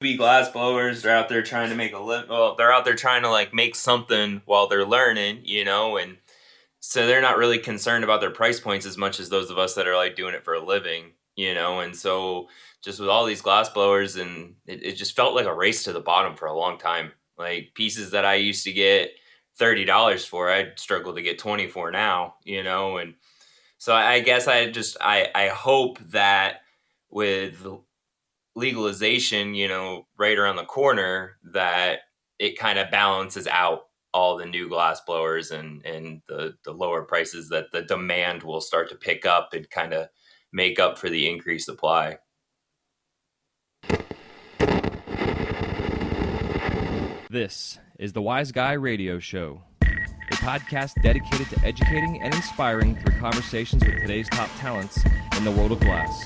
be glass blowers. They're out there trying to make a well, they're out there trying to like make something while they're learning, and so they're not really concerned about their price points as much as those of us that are like doing it for a living, and so just with all these glass blowers, and it just felt like a race to the bottom for a long time. Like pieces that I used to get $30 for, I'd struggle to get 20 for now, and so I guess I hope that with legalization, right around the corner, that it kind of balances out all the new glass blowers and the lower prices, that the demand will start to pick up and kind of make up for the increased supply. This is the Wise Guy Radio Show, a podcast dedicated to educating and inspiring through conversations with today's top talents in the world of glass.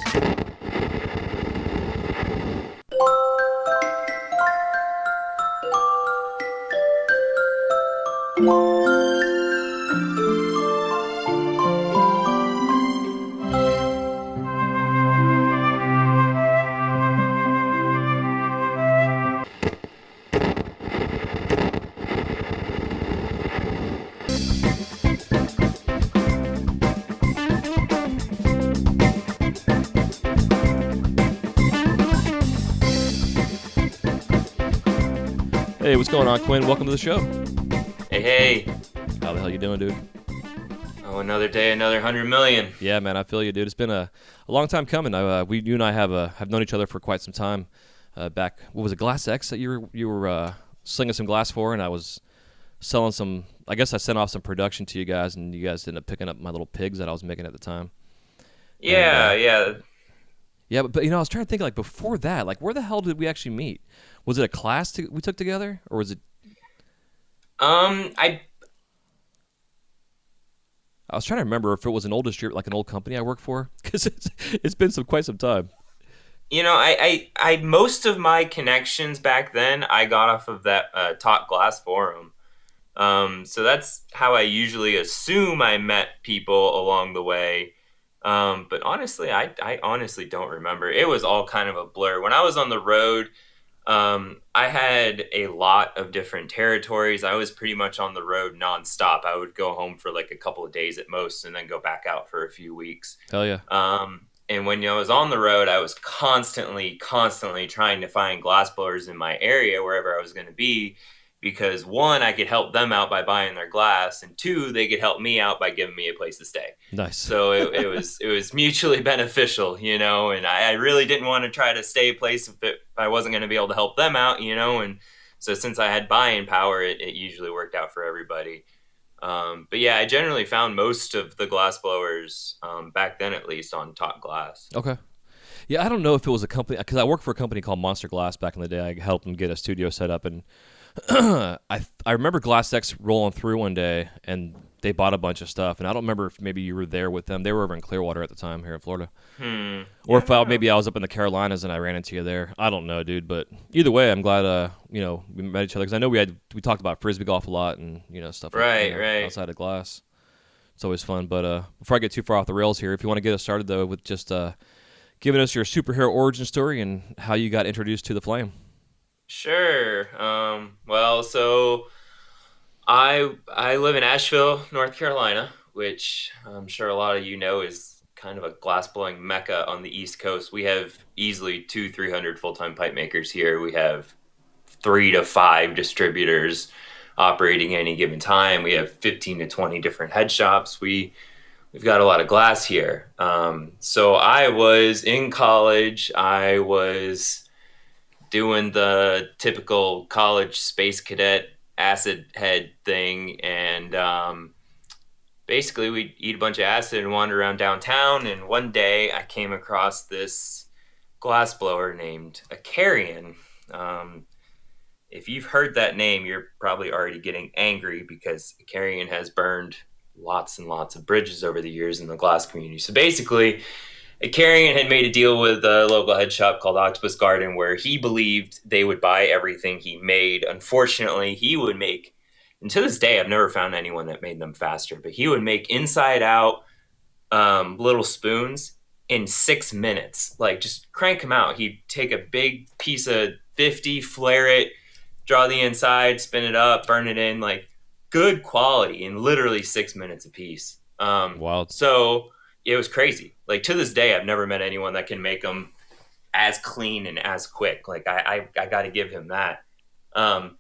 Hey, what's going on, Quinn? Welcome to the show. Hey. How the hell you doing, dude? Oh, another day, another 100 million. Yeah, man, I feel you, dude. It's been a long time coming. You and I have known each other for quite some time. Back, what was it, Glass X that you were slinging some glass for, and I was selling some. I guess I sent off some production to you guys, and you guys ended up picking up my little pigs that I was making at the time. Yeah, Yeah, but I was trying to think, like, before that, like, where the hell did we actually meet? Was it a class we took together, or was it? I was trying to remember if it was an old distributor, like an old company I worked for, because it's been quite some time. I most of my connections back then I got off of that Talk Glass forum. So that's how I usually assume I met people along the way. But honestly, I honestly don't remember. It was all kind of a blur. When I was on the road, I had a lot of different territories. I was pretty much on the road nonstop. I would go home for like a couple of days at most and then go back out for a few weeks. Hell yeah. And when I was on the road, I was constantly trying to find glass blowers in my area, wherever I was going to be, because one, I could help them out by buying their glass, and two, they could help me out by giving me a place to stay. Nice. So it was mutually beneficial, and I really didn't want to try to stay a place if I wasn't going to be able to help them out, and so since I had buying power, it usually worked out for everybody. But yeah, I generally found most of the glass blowers back then, at least, on Talk Glass. Okay. Yeah, I don't know if it was a company, because I worked for a company called Monster Glass back in the day. I helped them get a studio set up, and I remember Glass X rolling through one day, and they bought a bunch of stuff, and I don't remember if maybe you were there with them. They were over in Clearwater at the time here in Florida. Or if maybe I was up in the Carolinas and I ran into you there. I don't know, dude, but either way, I'm glad we met each other, because I know we talked about Frisbee golf a lot and stuff right outside of glass. It's always fun. But before I get too far off the rails here, if you want to get us started though with just giving us your superhero origin story and how you got introduced to the flame. Sure. Well, so I live in Asheville, North Carolina, which I'm sure a lot of you know is kind of a glass blowing mecca on the East Coast. We have easily 200-300 full-time pipe makers here. We have 3 to 5 distributors operating at any given time. We have 15 to 20 different head shops. We've got a lot of glass here. So I was in college. I was doing the typical college space cadet acid head thing, and basically we'd eat a bunch of acid and wander around downtown, and one day I came across this glass blower named a Carrion. If you've heard that name, you're probably already getting angry, because a Carrion has burned lots and lots of bridges over the years in the glass community. So basically, a Carrion had made a deal with a local head shop called Octopus Garden, where he believed they would buy everything he made. Unfortunately, he would make, and to this day, I've never found anyone that made them faster, but he would make inside out little spoons in 6 minutes. Like, just crank them out. He'd take a big piece of 50, flare it, draw the inside, spin it up, burn it in, like good quality in literally 6 minutes apiece. Wild. So it was crazy. Like to this day, I've never met anyone that can make them as clean and as quick. Like I got to give him that. Um,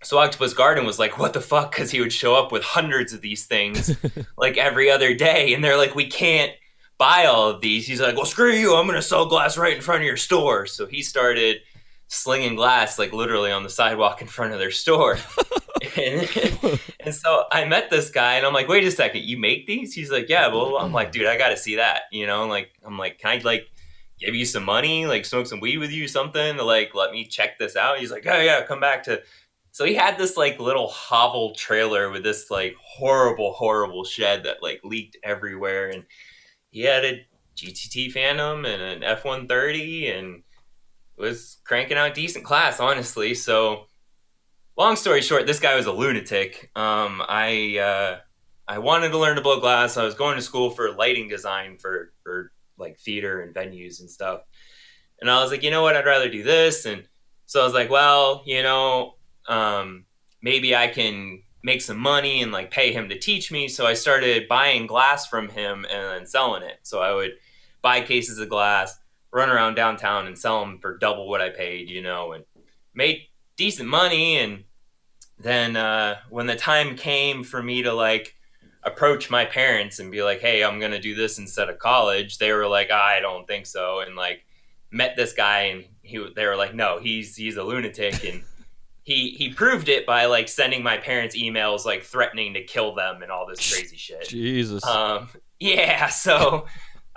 so Octopus Garden was like, what the fuck? Because he would show up with hundreds of these things like every other day. And they're like, we can't buy all of these. He's like, well, screw you. I'm going to sell glass right in front of your store. So he started slinging glass like literally on the sidewalk in front of their store. and, and so I met this guy and I'm like, wait a second, you make these? He's like, yeah. Well, I'm like, dude, I got to see that. You know, like, I'm like, can I like give you some money, like smoke some weed with you, something to like let me check this out? He's like, oh yeah, come back to. So he had this like little hovel trailer with this like horrible shed that like leaked everywhere, and he had a GTT Phantom and an F-130 and was cranking out decent class, honestly. So long story short, this guy was a lunatic. I wanted to learn to blow glass. I was going to school for lighting design for like theater and venues and stuff. And I was like, you know what? I'd rather do this. And so I was like, well, maybe I can make some money and like pay him to teach me. So I started buying glass from him and then selling it. So I would buy cases of glass, run around downtown and sell them for double what I paid, and made decent money. And then when the time came for me to like approach my parents and be like, hey, I'm gonna do this instead of college, they were like, I don't think so. And like met this guy and they were like, no, he's a lunatic. And he proved it by like sending my parents emails like threatening to kill them and all this crazy shit. Jesus. Yeah, so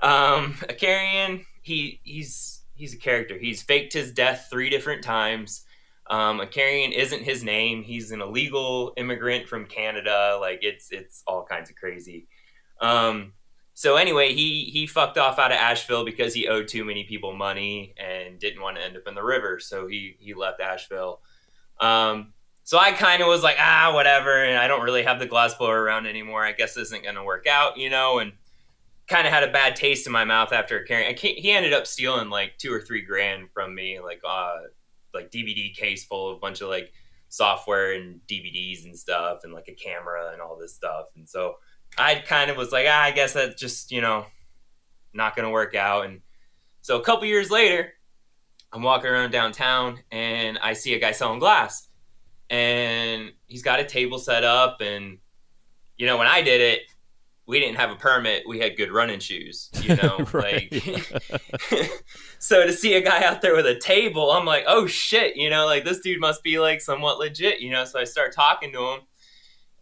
Akarian, he's a character. He's faked his death 3 different times. Akarian isn't his name. He's an illegal immigrant from Canada. Like it's all kinds of crazy. So anyway, he fucked off out of Asheville because he owed too many people money and didn't want to end up in the river. So he left Asheville. So I kind of was like, whatever. And I don't really have the glassblower around anymore. I guess this isn't going to work out, and kind of had a bad taste in my mouth after carrying. He ended up stealing like 2 or 3 grand from me, like DVD case full of a bunch of like software and DVDs and stuff and like a camera and all this stuff. And so I kind of was like, I guess that's just, not going to work out. And so a couple years later, I'm walking around downtown and I see a guy selling glass and he's got a table set up. And, when I did it, we didn't have a permit. We had good running shoes, Right. like, so to see a guy out there with a table, I'm like, oh shit, like this dude must be like somewhat legit, so I start talking to him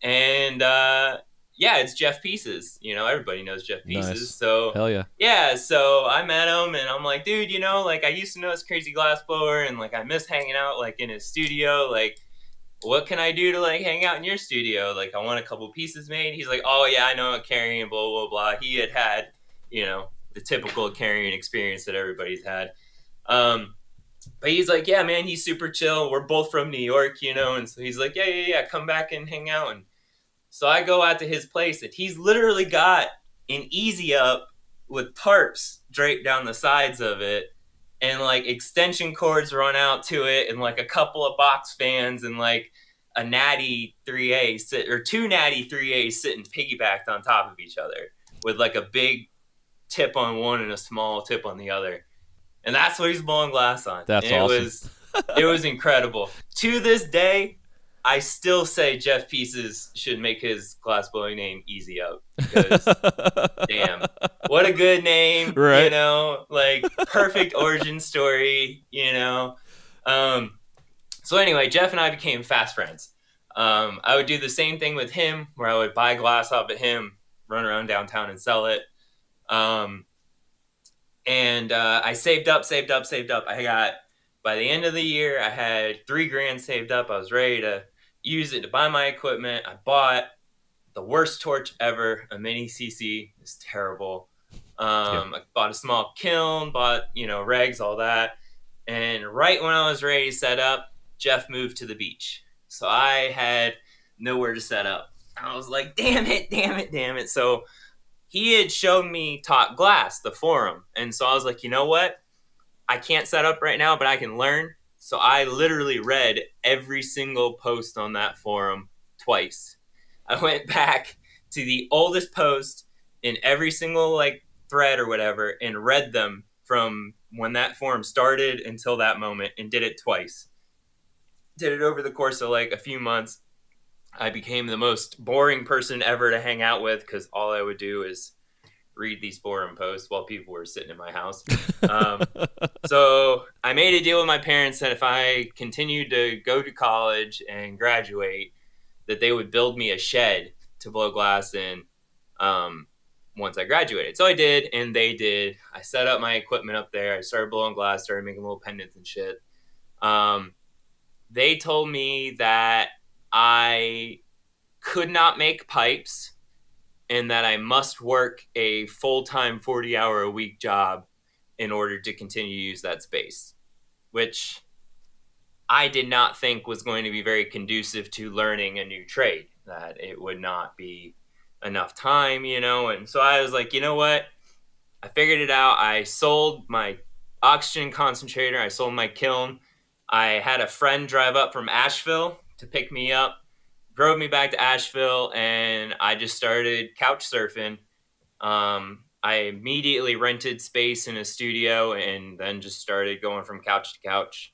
and, yeah, it's Jeff Pieces. Everybody knows Jeff Pieces. Nice. So Hell yeah. Yeah, so I met him and I'm like, dude, like I used to know this crazy glassblower and like I miss hanging out like in his studio. Like, what can I do to like hang out in your studio? Like, I want a couple pieces made. He's like, oh yeah, I know a carrying, blah blah blah. He had, the typical carrying experience that everybody's had. But he's like, yeah, man, he's super chill. We're both from New York, and so he's like, yeah, come back and hang out. And so I go out to his place and he's literally got an easy up with tarps draped down the sides of it and like extension cords run out to it and like a couple of box fans and like a Natty 3A or 2 Natty 3As sitting piggybacked on top of each other with like a big tip on one and a small tip on the other. And that's what he's blowing glass on. That's and awesome. It was incredible. To this day, I still say Jeff Pieces should make his glassblowing name Easy Up because damn, what a good name, Right. like perfect origin story, So anyway, Jeff and I became fast friends. I would do the same thing with him where I would buy glass off of him, run around downtown and sell it. And I saved up. I got, by the end of the year, I had 3 grand saved up. I was ready to use it to buy my equipment. I bought the worst torch ever, a mini CC. It's terrible. I bought a small kiln, bought, regs, all that. And right when I was ready to set up, Jeff moved to the beach. So I had nowhere to set up. I was like, damn it. So he had shown me Talk Glass, the forum. And so I was like, you know what? I can't set up right now, but I can learn. So I literally read every single post on that forum twice. I went back to the oldest post in every single like thread or whatever and read them from when that forum started until that moment and did it twice. Did it over the course of like a few months. I became the most boring person ever to hang out with because all I would do is read these forum posts while people were sitting in my house. Um, so I made a deal with my parents that if I continued to go to college and graduate, that they would build me a shed to blow glass in um, once I graduated. So I did, and they did. I set up my equipment up there. I started blowing glass, started making little pendants and shit. Um, they told me that I could not make pipes and that I must work a full time 40-hour a week job in order to continue to use that space, which I did not think was going to be very conducive to learning a new trade, that it would not be enough time, you know? And so I was like, you know what? I figured it out. I sold my oxygen concentrator, I sold my kiln. I had a friend drive up from Asheville to pick me up, drove me back to Asheville, and I just started couch surfing. I immediately rented space in a studio and then just started going from couch to couch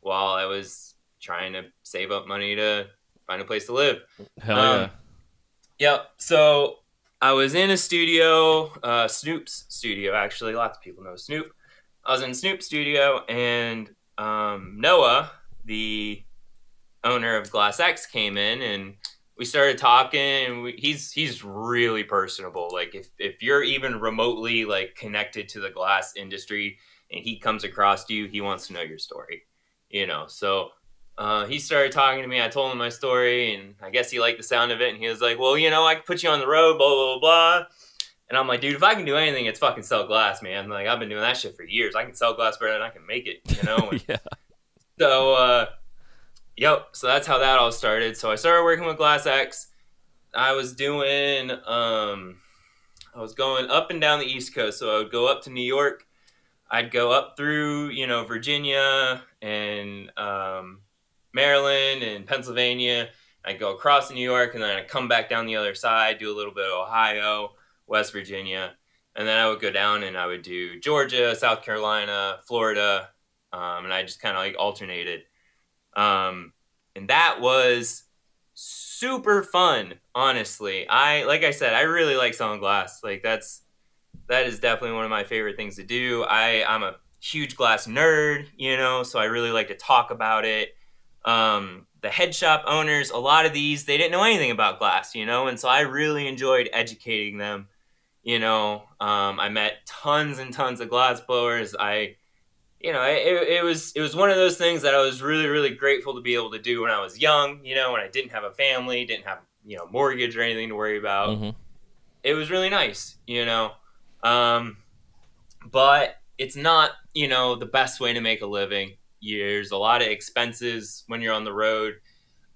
while I was trying to save up money to find a place to live. Hell yeah. Um, yep. So I was in a studio, Snoop's studio, actually. Lots of people know Snoop. I was in Snoop's studio, and Noah, the owner of Glass X, came in and we started talking. And he's really personable. Like if you're even remotely like connected to the glass industry and he comes across you, he wants to know your story. You know, so he started talking to me. I told him my story, and I guess he liked the sound of it. And he was like, "Well, you know, I could put you on the road, blah blah blah blah." And I'm like, "Dude, if I can do anything, it's fucking sell glass, man. Like I've been doing that shit for years. I can sell glass better than I can make it, you know." And Yeah. so, yep. So that's how that all started. So I started working with Glass X. I was doing, I was going up and down the East Coast. So I would go up to New York. I'd go up through, you know, Virginia and Maryland and Pennsylvania. I'd go across to New York, and then I'd come back down the other side, do a little bit of Ohio, West Virginia, and then I would go down and I would do Georgia, South Carolina, Florida, and I just kind of like alternated. Um, and that was super fun, honestly. Like I said, I really like selling glass. Like that is definitely one of my favorite things to do. I'm a huge glass nerd, you know, so I really like to talk about it. The head shop owners, a lot of these, they didn't know anything about glass, you know, and so I really enjoyed educating them. You know, I met tons and tons of glass blowers. You know, it was one of those things that I was really really grateful to be able to do when I was young. You know, when I didn't have a family, didn't have mortgage or anything to worry about. Mm-hmm. It was really nice, you know. Um, but it's not, you know, the best way to make a living. There's a lot of expenses when you're on the road.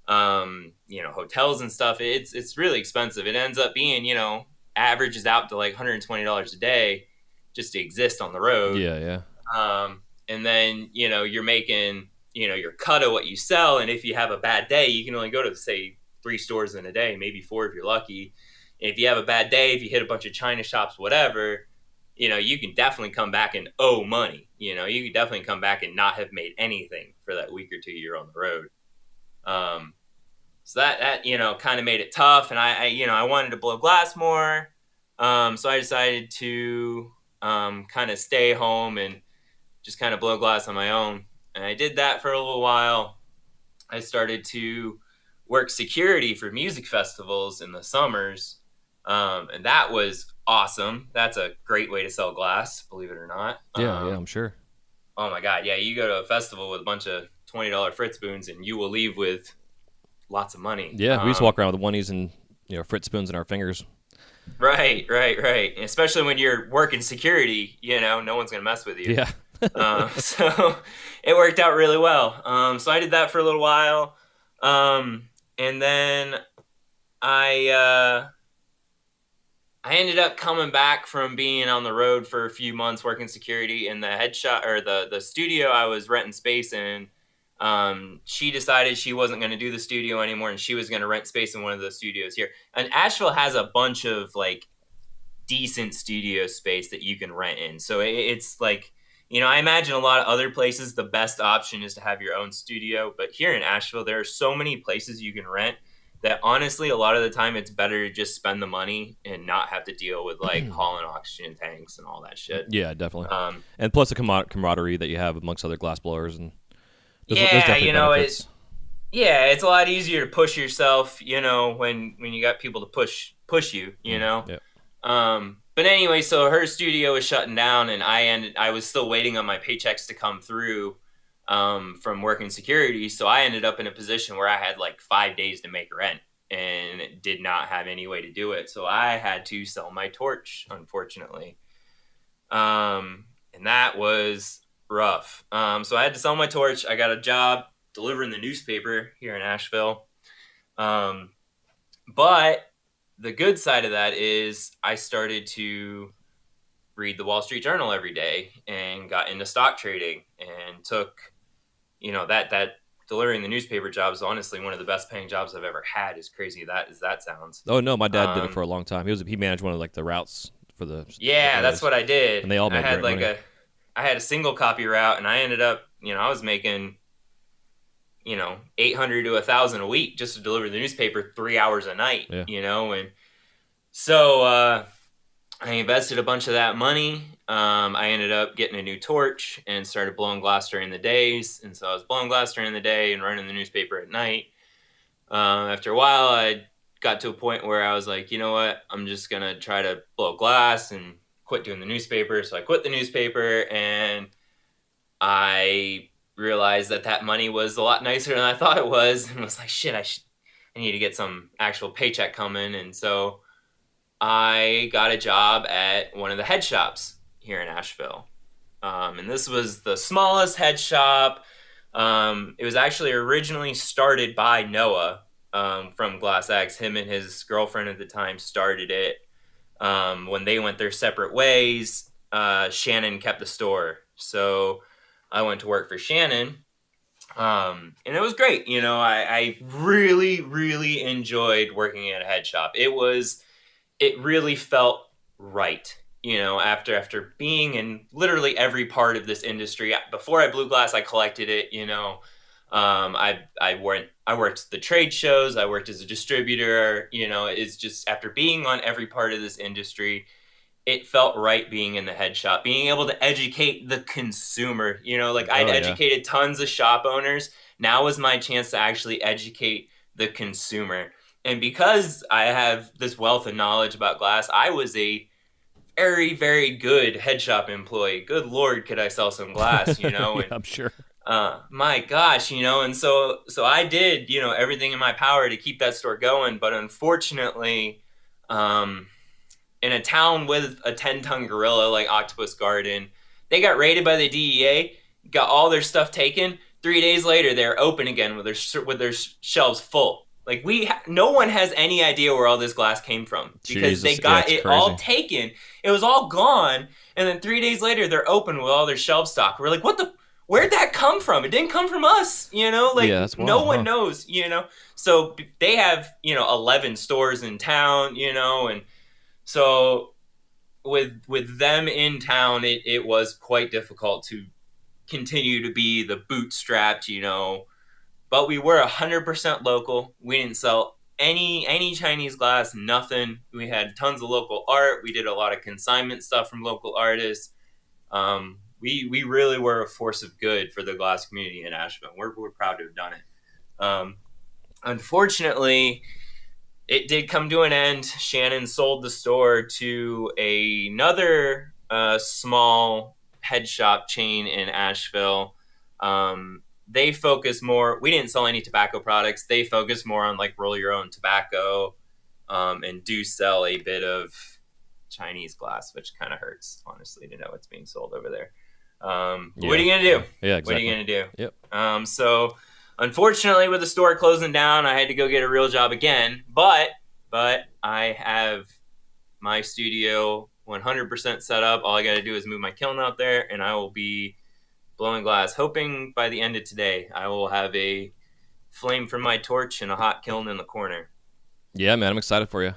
You know, hotels and stuff. It's really expensive. It ends up being, you know, averages out to like $120 a day just to exist on the road. Yeah, yeah. And then, you know, you're making, you know, your cut of what you sell. And if you have a bad day, you can only go to, say, 3 stores in a day, maybe 4 if you're lucky. And if you have a bad day, if you hit a bunch of China shops, whatever, you know, you can definitely come back and owe money. You know, you can definitely come back and not have made anything for that week or two you're on the road. So that you know, kind of made it tough. And I you know, I wanted to blow glass more. So I decided to kind of stay home and just kind of blow glass on my own. And I did that for a little while. I started to work security for music festivals in the summers. And that was awesome. That's a great way to sell glass, believe it or not. Yeah, yeah, I'm sure. Oh my God. Yeah. You go to a festival with a bunch of $20 frit spoons and you will leave with lots of money. Yeah, we used to walk around with oneies and frit spoons in our fingers. Right, right, right. Especially when you're working security, you know, no one's going to mess with you. Yeah. So it worked out really well. So I did that for a little while. And then I ended up coming back from being on the road for a few months working security in the headshot or the studio I was renting space in. She decided she wasn't going to do the studio anymore, and she was going to rent space in one of the studios here. And Asheville has a bunch of like decent studio space that you can rent in. So it's like, I imagine a lot of other places the best option is to have your own studio, but here in Asheville there are so many places you can rent that honestly a lot of the time it's better to just spend the money and not have to deal with like hauling oxygen tanks and all that shit. Yeah, definitely. Um, And plus the camaraderie that you have amongst other glass blowers, and there's yeah, definitely benefits. it's a lot easier to push yourself, when you got. people to push you, Yeah. But anyway, so her studio was shutting down, and I was still waiting on my paychecks to come through from working security. So I ended up in a position where I had like 5 days to make rent and did not have any way to do it. So I had to sell my torch, unfortunately. And that was rough. So I had to sell my torch. I got a job delivering the newspaper here in Asheville. Um, but the good side of that is I started to read the Wall Street Journal every day and got into stock trading and took, that delivering the newspaper job is honestly one of the best paying jobs I've ever had. As crazy as that sounds. Oh no, my dad did it for Um, a long time. He managed one of like the routes for the yeah, that's areas, what I did. and they all made great money. I had a single copy route, and I ended up, I was making, 800 to 1,000 a week just to deliver the newspaper 3 hours a night, Yeah. and so I invested a bunch of that money. I ended up getting a new torch and started blowing glass during the days. And so I was blowing glass during the day and running the newspaper at night. After a while, I got to a point where I was like, you know what? I'm just going to try to blow glass and quit doing the newspaper. So I quit the newspaper, and I realized that money was a lot nicer than I thought it was, and was like, shit, I need to get some actual paycheck coming. And so I got a job at one of the head shops here in Asheville. And this was the smallest head shop. It was actually originally started by Noah from Glass X. Him and his girlfriend at the time started it. When they went their separate ways, Shannon kept the store. So I went to work for Shannon. And it was great. I really, really enjoyed working at a head shop. It really felt right. After being in literally every part of this industry. Before I blew glass, I collected it. I worked the trade shows. I worked as a distributor. It's just after being on every part of this industry, it felt right being in the head shop, being able to educate the consumer. Like I'd Oh yeah. educated tons of shop owners. Now was my chance to actually educate the consumer. And because I have this wealth of knowledge about glass, I was a very, very good head shop employee. Good Lord, could I sell some glass, Yeah, And I'm sure. my gosh, and so I did, everything in my power to keep that store going. But unfortunately, um, in a town with a 10-ton gorilla like Octopus Garden, they got raided by the DEA, got all their stuff taken. 3 days later, they're open again with their shelves full. Like no one has any idea where all this glass came from because they Jesus, yeah, got it's it all crazy. taken. It was all gone, and then 3 days later, they're open with all their shelf stock. We're like, what the? Where'd that come from? It didn't come from us, Yeah, Like that's no wild, one huh? knows. So they have 11 stores in town, and so with them in town, it was quite difficult to continue to be the bootstrapped, but we were 100% local. We didn't sell any Chinese glass, nothing. We had tons of local art. We did a lot of consignment stuff from local artists. We really were a force of good for the glass community in Asheville. We're proud to have done it. Unfortunately, it did come to an end. Shannon sold the store to another small head shop chain in Asheville. They focus more. We didn't sell any tobacco products. They focus more on like roll your own tobacco, and do sell a bit of Chinese glass, which kind of hurts, honestly, to know it's being sold over there. But what are Yeah, you gonna yeah, do? yeah, What are you exactly. gonna do? Yep. So unfortunately, with the store closing down, I had to go get a real job again. But I have my studio 100% set up. All I got to do is move my kiln out there, and I will be blowing glass, hoping by the end of today I will have a flame from my torch and a hot kiln in the corner. Yeah, man, I'm excited for you.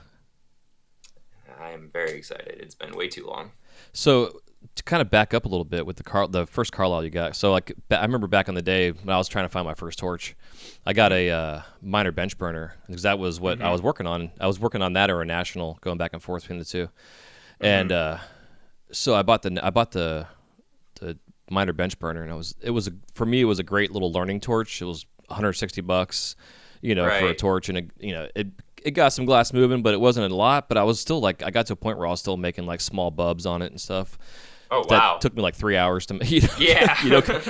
I am very excited. It's been way too long. So to kind of back up a little bit with the first Carlisle you got. So like I remember back in the day when I was trying to find my first torch, I got a minor bench burner because that was what I was working on. I was working on that or a national, going back and forth between the two. And so I bought the minor bench burner, and for me it was a great little learning torch. It was $160, for a torch, and it got some glass moving, but it wasn't a lot. But I was still like, I got to a point where I was still making like small bubs on it and stuff. Oh That wow! took me like 3 hours to make. Yeah,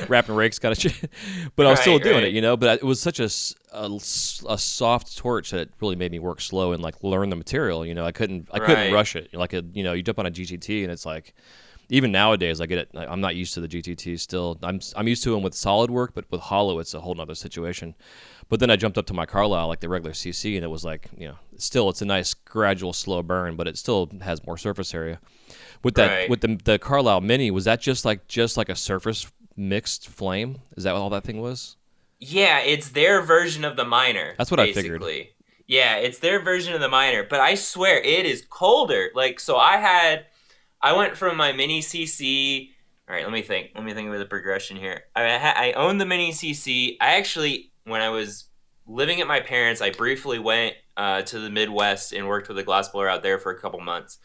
Wrapping rakes kind of shit. But I was still doing it, But it was such a soft torch that it really made me work slow and like learn the material. I couldn't rush it. Like you jump on a GTT and it's like, even nowadays I get it. I'm not used to the GTT still. I'm used to them with solid work, but with hollow it's a whole nother situation. But then I jumped up to my Carlisle, like the regular CC, and it was like, still it's a nice gradual slow burn, but it still has more surface area. With that, with the Carlisle Mini, was that just like a surface mixed flame? Is that what all that thing was? Yeah, it's their version of the minor. That's what basically. I figured. Yeah, it's their version of the minor, but I swear it is colder. Like, so I went from my Mini CC. All right, let me think of the progression here. I owned the Mini CC. I actually, when I was living at my parents', I briefly went to the Midwest and worked with a glassblower out there for a couple months.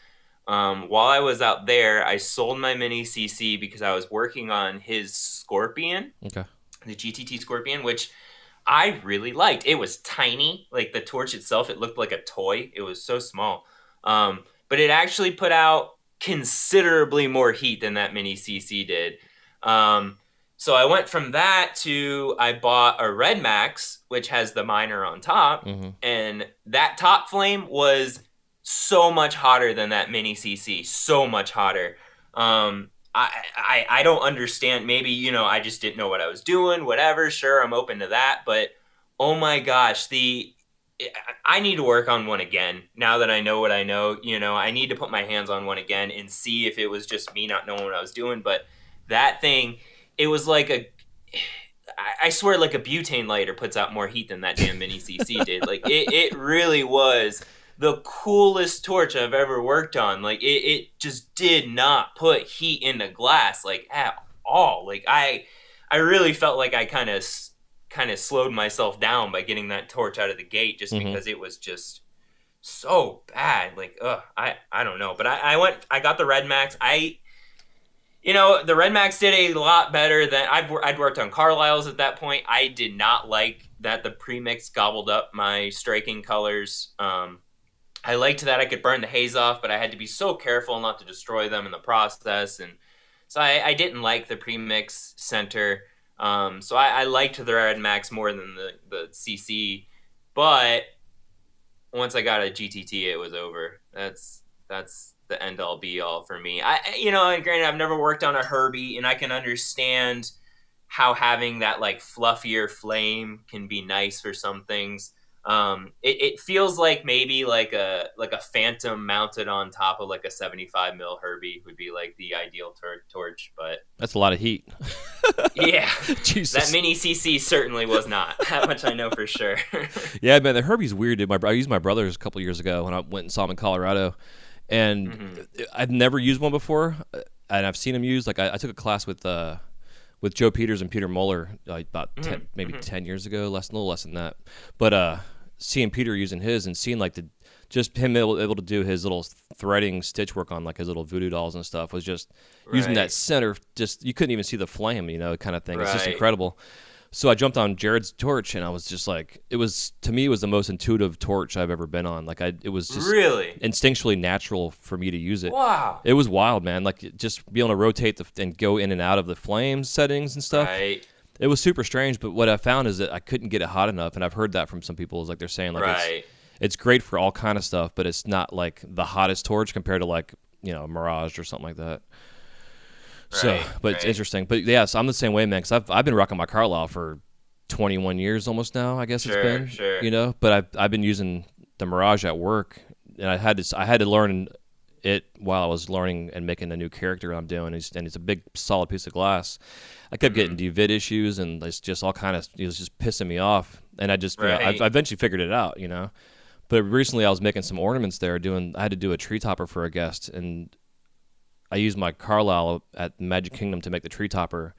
While I was out there, I sold my Mini CC because I was working on his Scorpion, the GTT Scorpion, which I really liked. It was tiny, like the torch itself. It looked like a toy. It was so small, but it actually put out considerably more heat than that Mini CC did. So I went from that to I bought a Red Max, which has the minor on top, and that top flame was so much hotter than that Mini CC, so much hotter. I don't understand. Maybe, I just didn't know what I was doing, whatever. Sure, I'm open to that. But, oh my gosh, I need to work on one again. Now that I know what I know, I need to put my hands on one again and see if it was just me not knowing what I was doing. But that thing, it was like I swear like a butane lighter puts out more heat than that damn Mini CC did. Like, it really was the coolest torch I've ever worked on. Like, it just did not put heat into glass, like, at all. Like, I really felt like I kind of slowed myself down by getting that torch out of the gate just because it was just so bad. Like, I don't know. But I got the Red Max. The Red Max did a lot better than I'd worked on Carlisles at that point. I did not like that the premix gobbled up my striking colors. I liked that I could burn the haze off, but I had to be so careful not to destroy them in the process. And so I didn't like the premix center. So I liked the Red Max more than the CC. But once I got a GTT, it was over. That's the end all be all for me. And granted, I've never worked on a Herbie, and I can understand how having that like fluffier flame can be nice for some things. It feels like maybe like a Phantom mounted on top of like a 75 mil Herbie would be like the ideal torch, but that's a lot of heat. Yeah, Jesus. That Mini CC certainly was not. That much I know for sure. Yeah, man, the Herbie's weird, dude. I used my brother's a couple years ago when I went and saw him in Colorado, and I've never used one before, and I've seen him used. Like I took a class with Joe Peters and Peter Moeller about 10 years ago, a little less than that. But seeing Peter using his and seeing like just him able to do his little threading stitch work on like his little voodoo dolls and stuff was just using that center. Just you couldn't even see the flame, kind of thing. It's just incredible. So I jumped on Jared's torch, and I was just like, it was the most intuitive torch I've ever been on. Like it was just really instinctually natural for me to use it. Wow, it was wild, man. Like just be able to rotate and go in and out of the flame settings and stuff. Right. It was super strange, but what I found is that I couldn't get it hot enough, and I've heard that from some people. Is like they're saying like it's great for all kind of stuff, but it's not like the hottest torch compared to like Mirage or something like that. So, but it's interesting. But yeah, so I'm the same way, man. Because I've been rocking my Carlisle for 21 years almost now. I guess it's been. Sure. But I've been using the Mirage at work, and I had to learn it while I was learning and making a new character I'm doing. And it's a big, solid piece of glass. I kept getting devid issues, and it's just all kind of, it was just pissing me off. And I just, I Right. eventually figured it out, But recently I was making some ornaments there. I had to do a tree topper for a guest, and I used my Carlisle at Magic Kingdom to make the tree topper.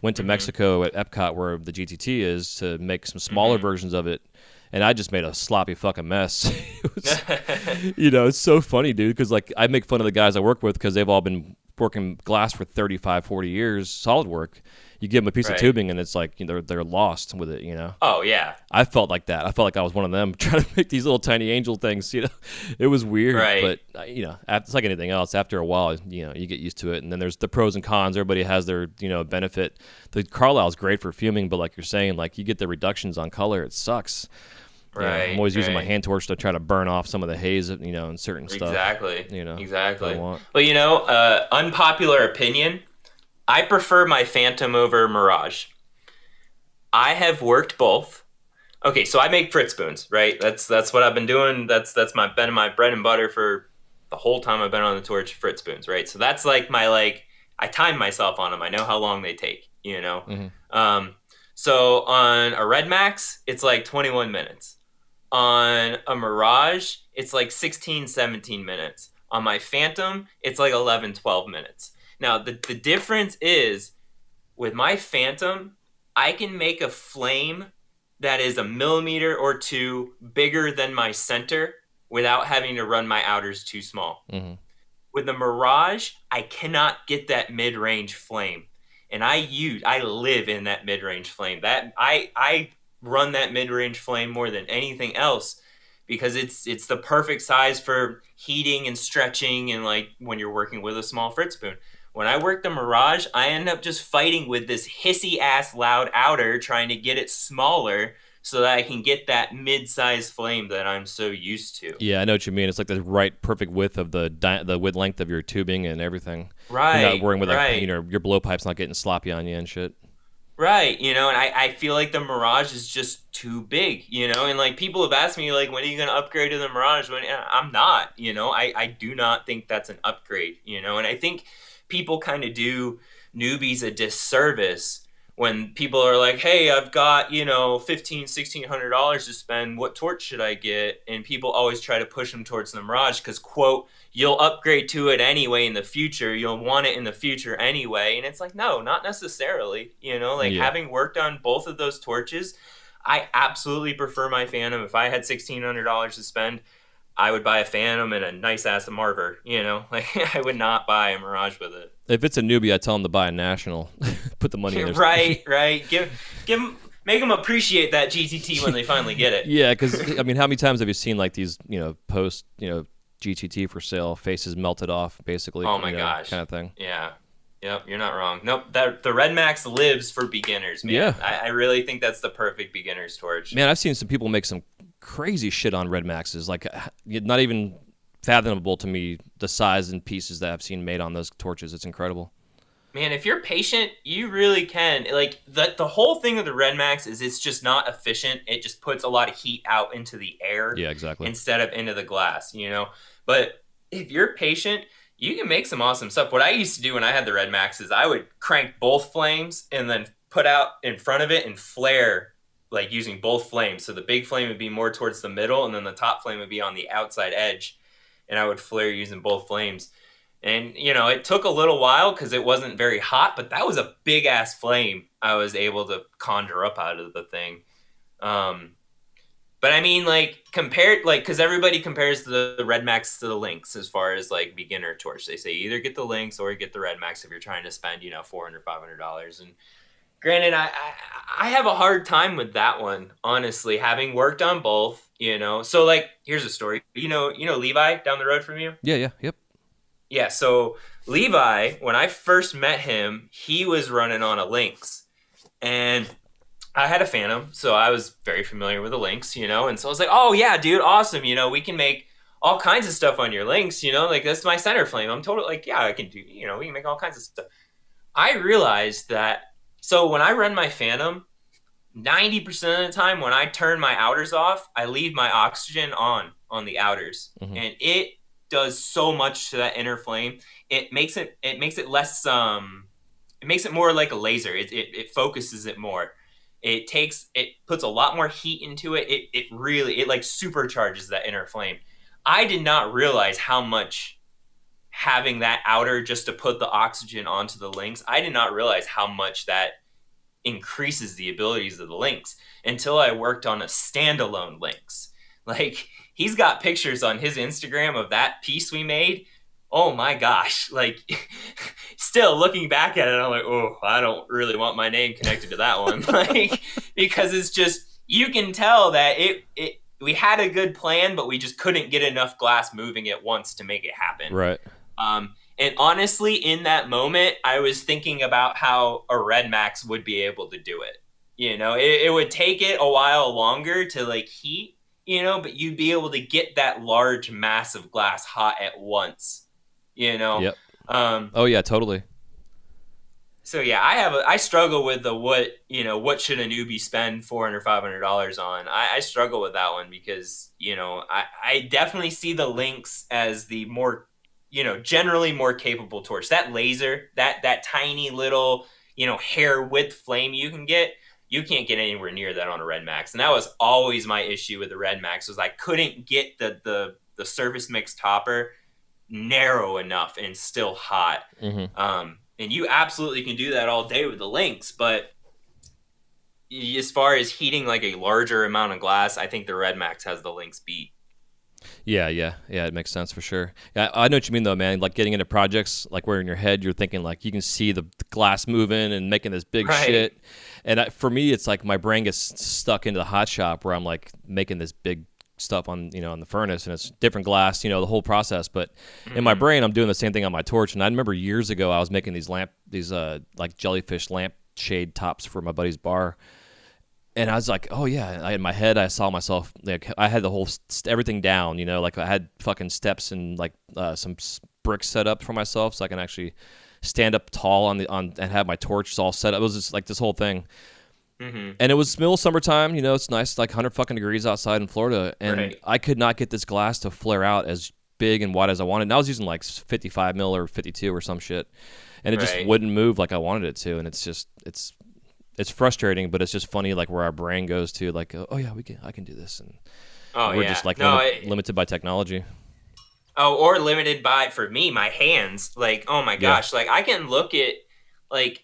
Went to Mexico at Epcot where the GTT is to make some smaller versions of it, and I just made a sloppy fucking mess. It was, it's so funny, dude, because like I make fun of the guys I work with because they've all been working glass for 35, 40 years, solid work. You give them a piece of Right. tubing and it's like they're lost with it. Oh yeah. I felt like that. I felt like I was one of them trying to make these little tiny angel things. It was weird, Right. but it's like anything else. After a while, you get used to it, and then there's the pros and cons. Everybody has their benefit. The Carlisle is great for fuming, but like you're saying, like you get the reductions on color. It sucks. Right. I'm always using my right. hand torch to try to burn off some of the haze, and certain stuff. Exactly. That Exactly. I want. But unpopular opinion. I prefer my Phantom over Mirage. I have worked both. Okay, so I make frit spoons, right? That's what I've been doing. That's been my bread and butter for the whole time I've been on the torch. Frit spoons, right? So that's like I time myself on them. I know how long they take. Mm-hmm. So on a Red Max, it's like 21 minutes. On a Mirage, it's like 16, 17 minutes. On my Phantom, it's like 11, 12 minutes. Now, the difference is with my Phantom, I can make a flame that is a millimeter or two bigger than my center without having to run my outers too small. Mm-hmm. With the Mirage, I cannot get that mid-range flame. And I live in that mid-range flame. That I run that mid-range flame more than anything else because it's the perfect size for heating and stretching and like when you're working with a small frit spoon. When I work the Mirage, I end up just fighting with this hissy ass loud outer trying to get it smaller so that I can get that mid-sized flame that I'm so used to. Yeah, I know what you mean. It's like the right perfect width of the width length of your tubing and everything. You're not Right, worrying with right. your blowpipe's not getting sloppy on you and shit. Right, and I feel like the Mirage is just too big, and like people have asked me like when are you gonna upgrade to the Mirage? I'm not, I do not think that's an upgrade, and I think people kind of do newbies a disservice when people are like, hey, I've got, $1,500-$1,600 to spend, what torch should I get? And people always try to push them towards the Mirage because, quote, you'll upgrade to it anyway in the future. You'll want it in the future anyway. And it's like, no, not necessarily. Yeah. Having worked on both of those torches, I absolutely prefer my Phantom. If I had $1,600 to spend, I would buy a Phantom and a nice ass Marver. Like I would not buy a Mirage with it. If it's a newbie, I tell him to buy a National. Put the money in there. Right. Give them, make them appreciate that GTT when they finally get it. Yeah, because I mean, how many times have you seen like these, post, GTT for sale, faces melted off, basically? Oh my gosh, kind of thing. Yeah. Yep, you're not wrong. Nope, the Red Max lives for beginners, man. Yeah. I really think that's the perfect beginner's torch. Man, I've seen some people make some crazy shit on Red Maxes. Like, not even fathomable to me the size and pieces that I've seen made on those torches. It's incredible. Man, if you're patient, you really can. Like the whole thing of the Red Max is it's just not efficient. It just puts a lot of heat out into the air, Yeah, exactly. instead of into the glass, But if you're patient, you can make some awesome stuff. What I used to do when I had the Red Max is I would crank both flames and then put out in front of it and flare, like using both flames. So the big flame would be more towards the middle and then the top flame would be on the outside edge. And I would flare using both flames. And, it took a little while because it wasn't very hot, but that was a big ass flame I was able to conjure up out of the thing. But I mean, like, compared, like, because everybody compares the Red Max to the Lynx as far as, like, beginner torch. They say either get the Lynx or get the Red Max if you're trying to spend, $400, $500. And granted, I have a hard time with that one, honestly, having worked on both, So, like, here's a story. You know Levi down the road from you? Yeah, yep. Yeah, so Levi, when I first met him, he was running on a Lynx. And I had a Phantom, so I was very familiar with the Lynx, And so I was like, oh, yeah, dude, awesome. We can make all kinds of stuff on your Lynx, Like, that's my center flame. I'm totally like, yeah, I can do, we can make all kinds of stuff. I realized that, so when I run my Phantom, 90% of the time when I turn my outers off, I leave my oxygen on the outers. Mm-hmm. And it does so much to that inner flame. It makes it less it makes it more like a laser. It focuses it more. It puts a lot more heat into it. It really it like supercharges that inner flame. I did not realize how much having that outer just to put the oxygen onto the links. I did not realize how much that increases the abilities of the links until I worked on a standalone links. Like he's got pictures on his Instagram of that piece we made. Oh my gosh. Like still looking back at it, I'm like, oh, I don't really want my name connected to that one. Like because it's just you can tell that it we had a good plan, but we just couldn't get enough glass moving at once to make it happen. Right. And honestly, in that moment, I was thinking about how a Red Max would be able to do it. It would take it a while longer to like heat, but you'd be able to get that large mass of glass hot at once, you know? Yep. Um, Oh yeah, totally. so yeah, I struggle with the what should a newbie spend $400 $500 on? I struggle with that one because I definitely see the Lynx as the more generally more capable torch. That laser, that tiny little hair width flame you can't get anywhere near that on a Red Max, and that was always my issue with the Red Max was I couldn't get the surface mix topper narrow enough and still hot. And you absolutely can do that all day with the Lynx, but as far as heating like a larger amount of glass, I think the Red Max has the Lynx beat. Yeah, yeah, yeah. It makes sense for sure. Yeah, I know what you mean though, man. Like getting into projects, like where in your head you're thinking like you can see the glass moving and making this big Right. shit. And for me, it's like my brain gets stuck into the hot shop where I'm like making this big stuff on on the furnace, and it's different glass, the whole process. But in my brain, I'm doing the same thing on my torch. And I remember years ago, I was making these like jellyfish lamp shade tops for my buddy's bar. And I was like, oh yeah, in my head I saw myself like I had the whole everything down, like I had fucking steps and like some bricks set up for myself so I can actually stand up tall on and have my torch all set up. It was just like this whole thing. And it was middle summertime, it's nice, like 100 fucking degrees outside in Florida, and Right. I could not get this glass to flare out as big and wide as I wanted. And I was using like 55 mil or 52 or some shit, and it just Right. wouldn't move like I wanted it to. And it's frustrating, but it's just funny, like where our brain goes to, like, oh yeah, I can do this, and Oh we're yeah. just like No, limited by technology. or limited by for me my hands. Like oh my Yeah, gosh, like I can look at like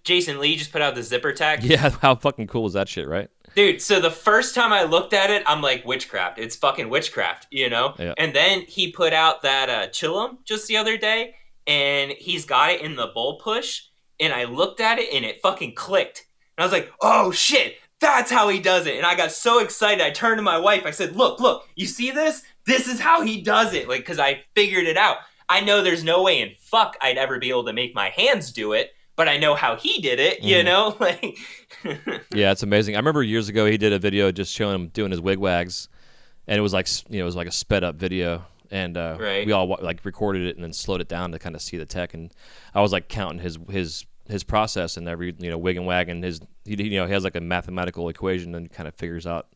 Jason Lee just put out the zipper tech. yeah. How fucking cool is that shit, right? Dude, so the first time I looked at it, I'm like, witchcraft. It's fucking witchcraft. Yeah. And then he put out that Chillum just the other day, and he's got it in the bull push, and I looked at it, and it fucking clicked. And I was like, oh shit, that's how he does it. And I got so excited, I turned to my wife, I said, look, you see this? This is how he does it. Like, because I figured it out. I know there's no way in fuck I'd ever be able to make my hands do it, but I know how he did it, like... Yeah, it's amazing. I remember years ago he did a video just showing him doing his wigwags, and it was like it was like a sped up video, and Right. we all like recorded it and then slowed it down to kind of see the tech. And I was like counting his process and every wig and wag, and he has like a mathematical equation and kind of figures out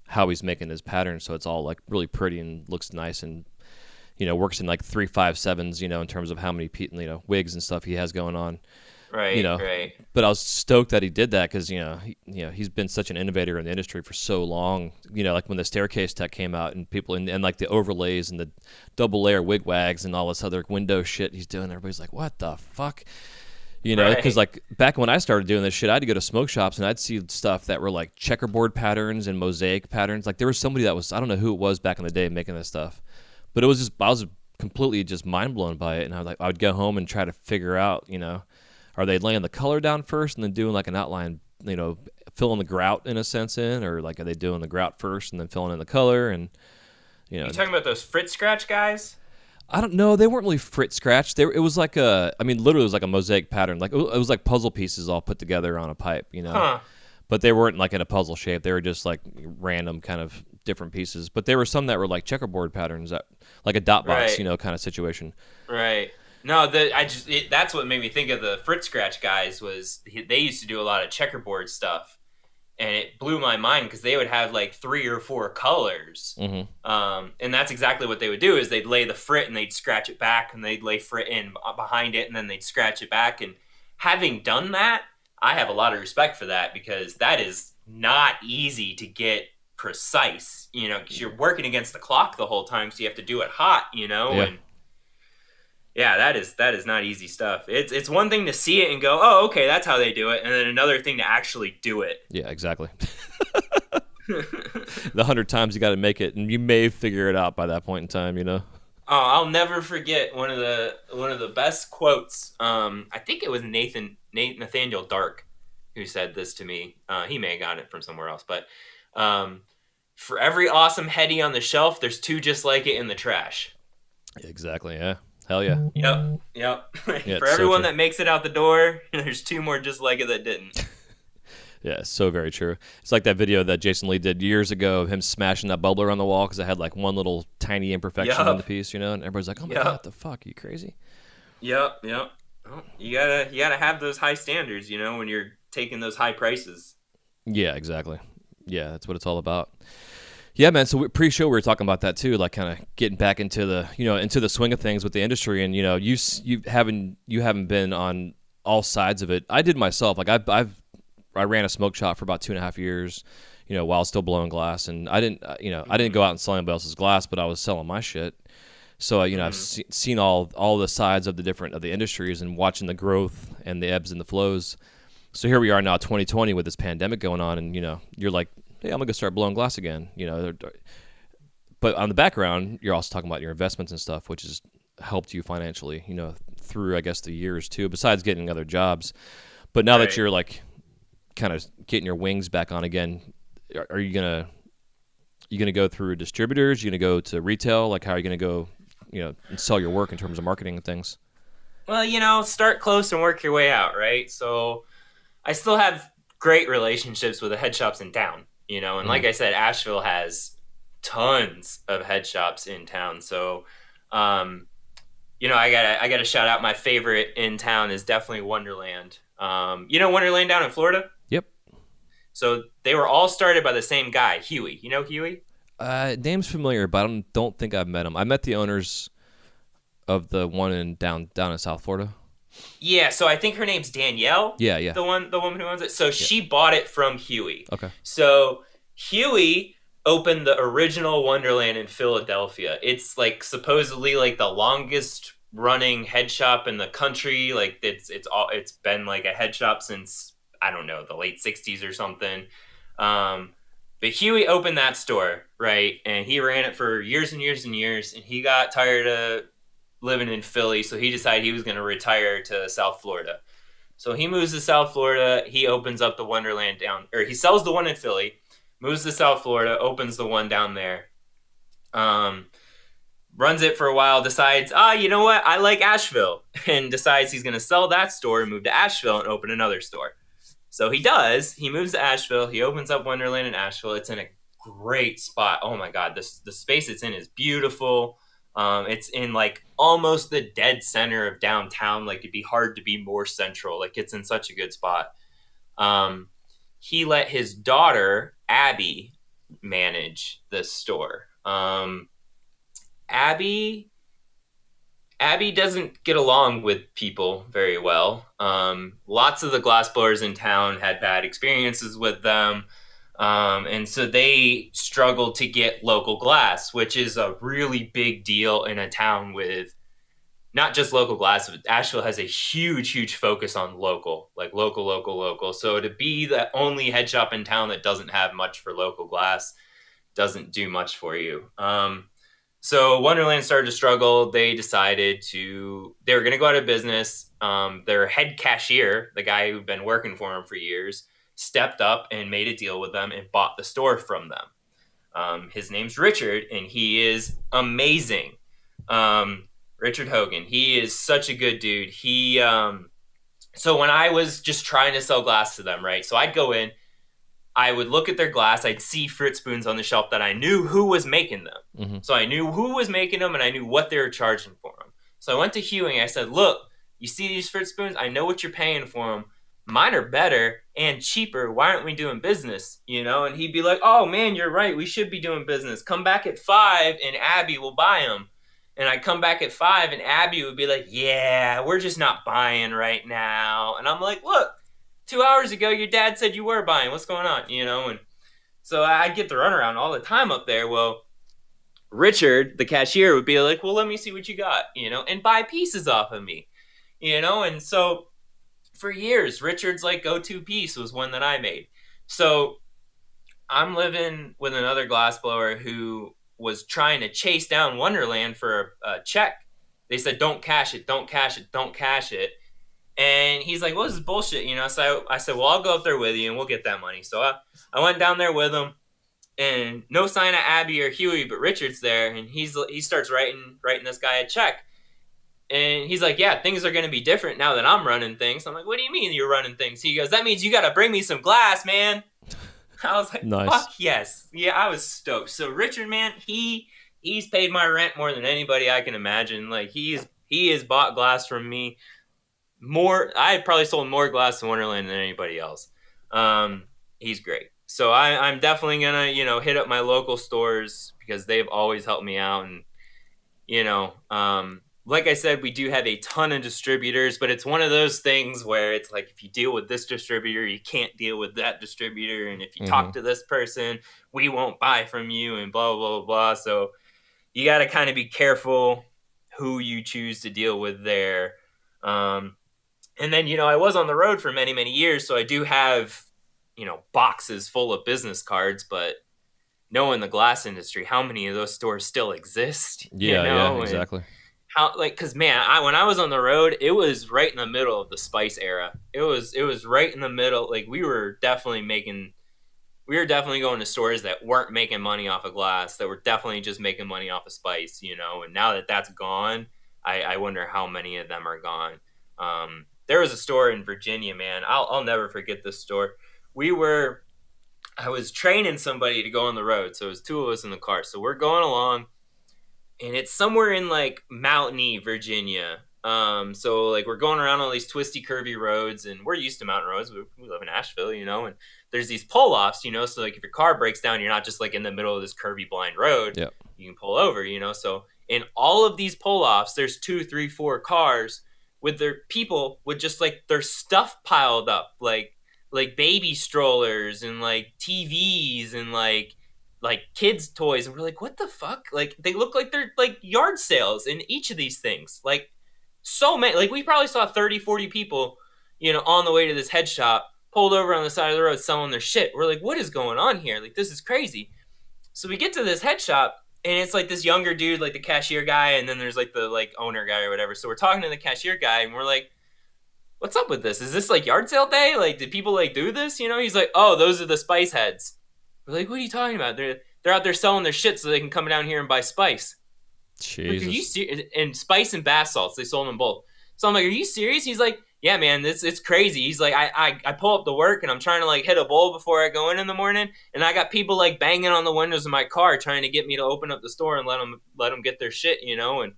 how he's making his pattern, so it's all like really pretty and looks nice, and works in like 3 5 7s in terms of how many wigs and stuff he has going on. Right, right. But I was stoked that he did that because he's been such an innovator in the industry for so long. Like when the staircase tech came out and people and like the overlays and the double layer wig wags and all this other window shit he's doing, everybody's like, what the fuck? Because Right. like back when I started doing this shit, I had to go to smoke shops and I'd see stuff that were like checkerboard patterns and mosaic patterns. Like there was somebody that was, I don't know who it was back in the day making this stuff, but it was just, I was completely just mind blown by it. And I would go home and try to figure out, are they laying the color down first and then doing like an outline, filling the grout in a sense in, or like are they doing the grout first and then filling in the color? And You talking about those frit scratch guys? I don't know. They weren't really frit scratch. It was like literally it was like a mosaic pattern. Like it was like puzzle pieces all put together on a pipe, Huh. But they weren't like in a puzzle shape. They were just like random kind of different pieces. But there were some that were like checkerboard patterns, that like a dot box, Right. kind of situation. Right. No, that's what made me think of the frit scratch guys was they used to do a lot of checkerboard stuff, and it blew my mind because they would have like 3 or 4 colors. Hmm. And that's exactly what they would do is they'd lay the frit and they'd scratch it back, and they'd lay frit in behind it, and then they'd scratch it back. And having done that, I have a lot of respect for that because that is not easy to get precise, because you're working against the clock the whole time, so you have to do it hot, Yeah. and yeah, that is not easy stuff. It's one thing to see it and go, oh, okay, that's how they do it, and then another thing to actually do it. Yeah, exactly. The 100 times you got to make it, and you may figure it out by that point in time. Oh, I'll never forget one of the best quotes. I think it was Nathaniel Dark who said this to me. He may have gotten it from somewhere else, but for every awesome heady on the shelf, there's 2 just like it in the trash. Exactly. Yeah. Hell yeah. Yep. Yeah, For it's so everyone true. that makes it out the door, there's 2 more just like it that didn't. Yeah, it's so very true. It's like that video that Jason Lee did years ago of him smashing that bubbler on the wall because it had like one little tiny imperfection in the Yup. piece, and everybody's like, "Oh my god, what Yep. the fuck? Are you crazy?" Yep. Well, you gotta have those high standards, when you're taking those high prices. Yeah, exactly. Yeah, that's what it's all about. Yeah, man. So pre-show we were talking about that too, like kind of getting back into the into the swing of things with the industry, and you haven't been on all sides of it. I did myself. Like I ran a smoke shop for about 2.5 years, while still blowing glass, and I didn't go out and sell anybody else's glass, but I was selling my shit. So I've Mm-hmm. seen all the sides of the industries and watching the growth and the ebbs and the flows. So here we are now, 2020, with this pandemic going on, and you're like, hey, I'm gonna go start blowing glass again. But on the background, you're also talking about your investments and stuff, which has helped you financially, through I guess the years too. Besides getting other jobs, but now that Right. you're like kind of getting your wings back on again, are you gonna go through distributors? You gonna go to retail? Like how are you gonna go, and sell your work in terms of marketing and things? Well, start close and work your way out, right? So I still have great relationships with the head shops in town, and Hmm. like I said, Asheville has tons of head shops in town. So, um, I gotta shout out my favorite in town is definitely Wonderland. Wonderland down in Florida. Yep. So they were all started by the same guy, Huey. You know Huey? Name's familiar, but I don't think I've met him. I met the owners of the one in down in South Florida. Yeah, so I think her name's Danielle, Yeah, yeah, the woman who owns it. So yeah. she bought it from Huey. Okay. So Huey opened the original Wonderland in Philadelphia. It's like supposedly like the longest running head shop in the country. Like it's been like a head shop since I don't know the late '60s or something. Um, but Huey opened that store, right, and he ran it for years and years and years, and he got tired of living in Philly, so he decided he was going to retire to South Florida. So he moves to South Florida. He opens up the Wonderland down, or he sells the one in Philly, moves to South Florida, opens the one down there. Um, Runs it for a while, decides, you know what? I like Asheville, and decides he's going to sell that store and move to Asheville and open another store. So he does. He moves to Asheville. He opens up Wonderland in Asheville. It's in a great spot. Oh my God, the space it's in is beautiful. It's in like almost the dead center of downtown. Like it'd be hard to be more central. Like it's in such a good spot. Um, he let his daughter Abby manage this store. Abby Abby doesn't get along with people very well. Lots of the glassblowers in town had bad experiences with them. And so they struggle to get local glass, which is a really big deal in a town with not just local glass. But Asheville has a huge, huge focus on local, like local, local, local. So to be the only head shop in town that doesn't have much for local glass doesn't do much for you. So Wonderland started to struggle. They decided they were going to go out of business. Their head cashier, the guy who'd been working for them for years, stepped up and made a deal with them and bought the store from them. His name's Richard, and he is amazing. Richard Hogan. He is such a good dude. So when I was just trying to sell glass to them, right? So I'd go in, I would look at their glass. I'd see frit spoons on the shelf that I knew who was making them. Mm-hmm. So I knew who was making them and I knew what they were charging for them. So I went to Hewing. I said, look, you see these frit spoons? I know what you're paying for them. Mine are better and cheaper. Why aren't we doing business? You know, and he'd be like, oh man, you're right. We should be doing business. Come back at 5 and Abby will buy them. And I come back at 5 and Abby would be like, yeah, we're just not buying right now. And I'm like, look, 2 hours ago, your dad said you were buying. What's going on? You know, and so I'd get the runaround all the time up there. Well, Richard, the cashier, would be like, well, let me see what you got, you know, and buy pieces off of me, you know, and so for years, Richard's like go-to piece was one that I made. So I'm living with another glassblower who was trying to chase down Wonderland for a check. They said, don't cash it, don't cash it, don't cash it. And he's like, well, this is bullshit, you know? So I said, well, I'll go up there with you and we'll get that money. So I went down there with him, and no sign of Abby or Huey, but Richard's there, and he starts writing this guy a check. And he's like, yeah, things are going to be different now that I'm running things. I'm like, what do you mean you're running things? He goes, that means you got to bring me some glass, man. I was like, Nice. fuck yes. Yeah, I was stoked. So Richard, man, he's paid my rent more than anybody I can imagine. Like he has bought glass from me more. I had probably sold more glass in Wonderland than anybody else. He's great. So I'm definitely gonna, you know, hit up my local stores because they've always helped me out. And you know, like I said, we do have a ton of distributors, but it's one of those things where it's like, if you deal with this distributor, you can't deal with that distributor. And if you talk to this person, we won't buy from you and blah, blah, blah, blah. So you got to kind of be careful who you choose to deal with there. And then, you know, I was on the road for many, many years. So I do have, you know, boxes full of business cards, but knowing the glass industry, how many of those stores still exist? Yeah, you know? yeah, exactly. How, like, cause man, when I was on the road, it was right in the middle of the spice era. It was right in the middle. Like we were definitely going to stores that weren't making money off of glass, that were definitely just making money off of spice, you know. And now that that's gone, I wonder how many of them are gone. There was a store in Virginia, man. I'll never forget this store. I was training somebody to go on the road, so it was 2 of us in the car. So we're going along. And it's somewhere in like mountainy Virginia. So like we're going around all these twisty, curvy roads, and we're used to mountain roads. We live in Asheville, you know, and there's these pull-offs, you know. So like if your car breaks down, you're not just like in the middle of this curvy, blind road. Yep. You can pull over, you know. So in all of these pull-offs, there's 2, 3, 4 cars with their people with just like their stuff piled up, like baby strollers and like TVs and like kids toys, and we're like, what the fuck? Like they look like they're like yard sales in each of these things. Like so many, like we probably saw 30-40 people, you know, on the way to this head shop, pulled over on the side of the road selling their shit. We're like, what is going on here? Like this is crazy. So we get to this head shop, and it's like this younger dude, like the cashier guy, and then there's like the like owner guy or whatever. So we're talking to the cashier guy, and we're like, what's up with this? Is this like yard sale day? Like did people like do this? You know? He's like, oh, those are the spice heads. We're like, what are you talking about? They're out there selling their shit so they can come down here and buy spice. Jesus. Like, are you serious? And spice and bath salts, they sold them both. So I'm like, are you serious? He's like, yeah, man, it's crazy. He's like, I pull up to work and I'm trying to like hit a bowl before I go in the morning, and I got people like banging on the windows of my car trying to get me to open up the store and let them get their shit, you know. And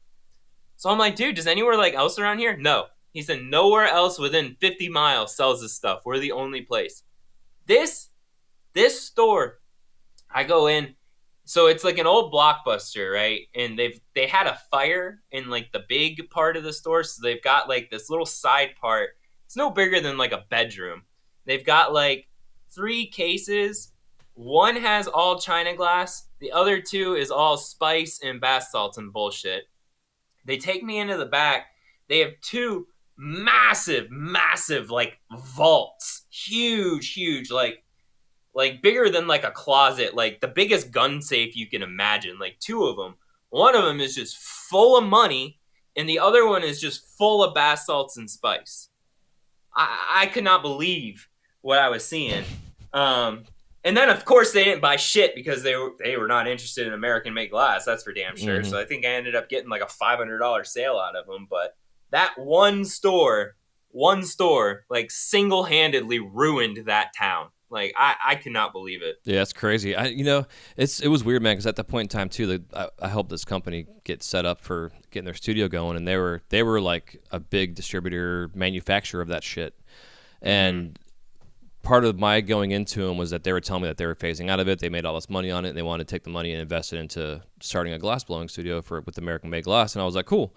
so I'm like, dude, does anywhere like else around here? No. He said nowhere else within 50 miles sells this stuff. We're the only place. This store, I go in, so it's like an old Blockbuster, right? And they had a fire in like the big part of the store, so they've got like this little side part. It's no bigger than like a bedroom. They've got like 3 cases. One has all China glass. The other 2 is all spice and bath salts and bullshit. They take me into the back. They have 2 massive like vaults, huge, like bigger than like a closet, like the biggest gun safe you can imagine, like 2 of them. One of them is just full of money, and the other one is just full of bath salts and spice. I could not believe what I was seeing. And then of course they didn't buy shit because they were not interested in American made glass. That's for damn sure. Mm-hmm. So I think I ended up getting like a $500 sale out of them. But that one store, like single-handedly ruined that town. Like I cannot believe it. Yeah, it's crazy. It was weird, man. Because at that point in time too, I helped this company get set up for getting their studio going, and they were like a big distributor, manufacturer of that shit. And part of my going into them was that they were telling me that they were phasing out of it. They made all this money on it, and they wanted to take the money and invest it into starting a glass blowing studio with American made glass. And I was like, cool.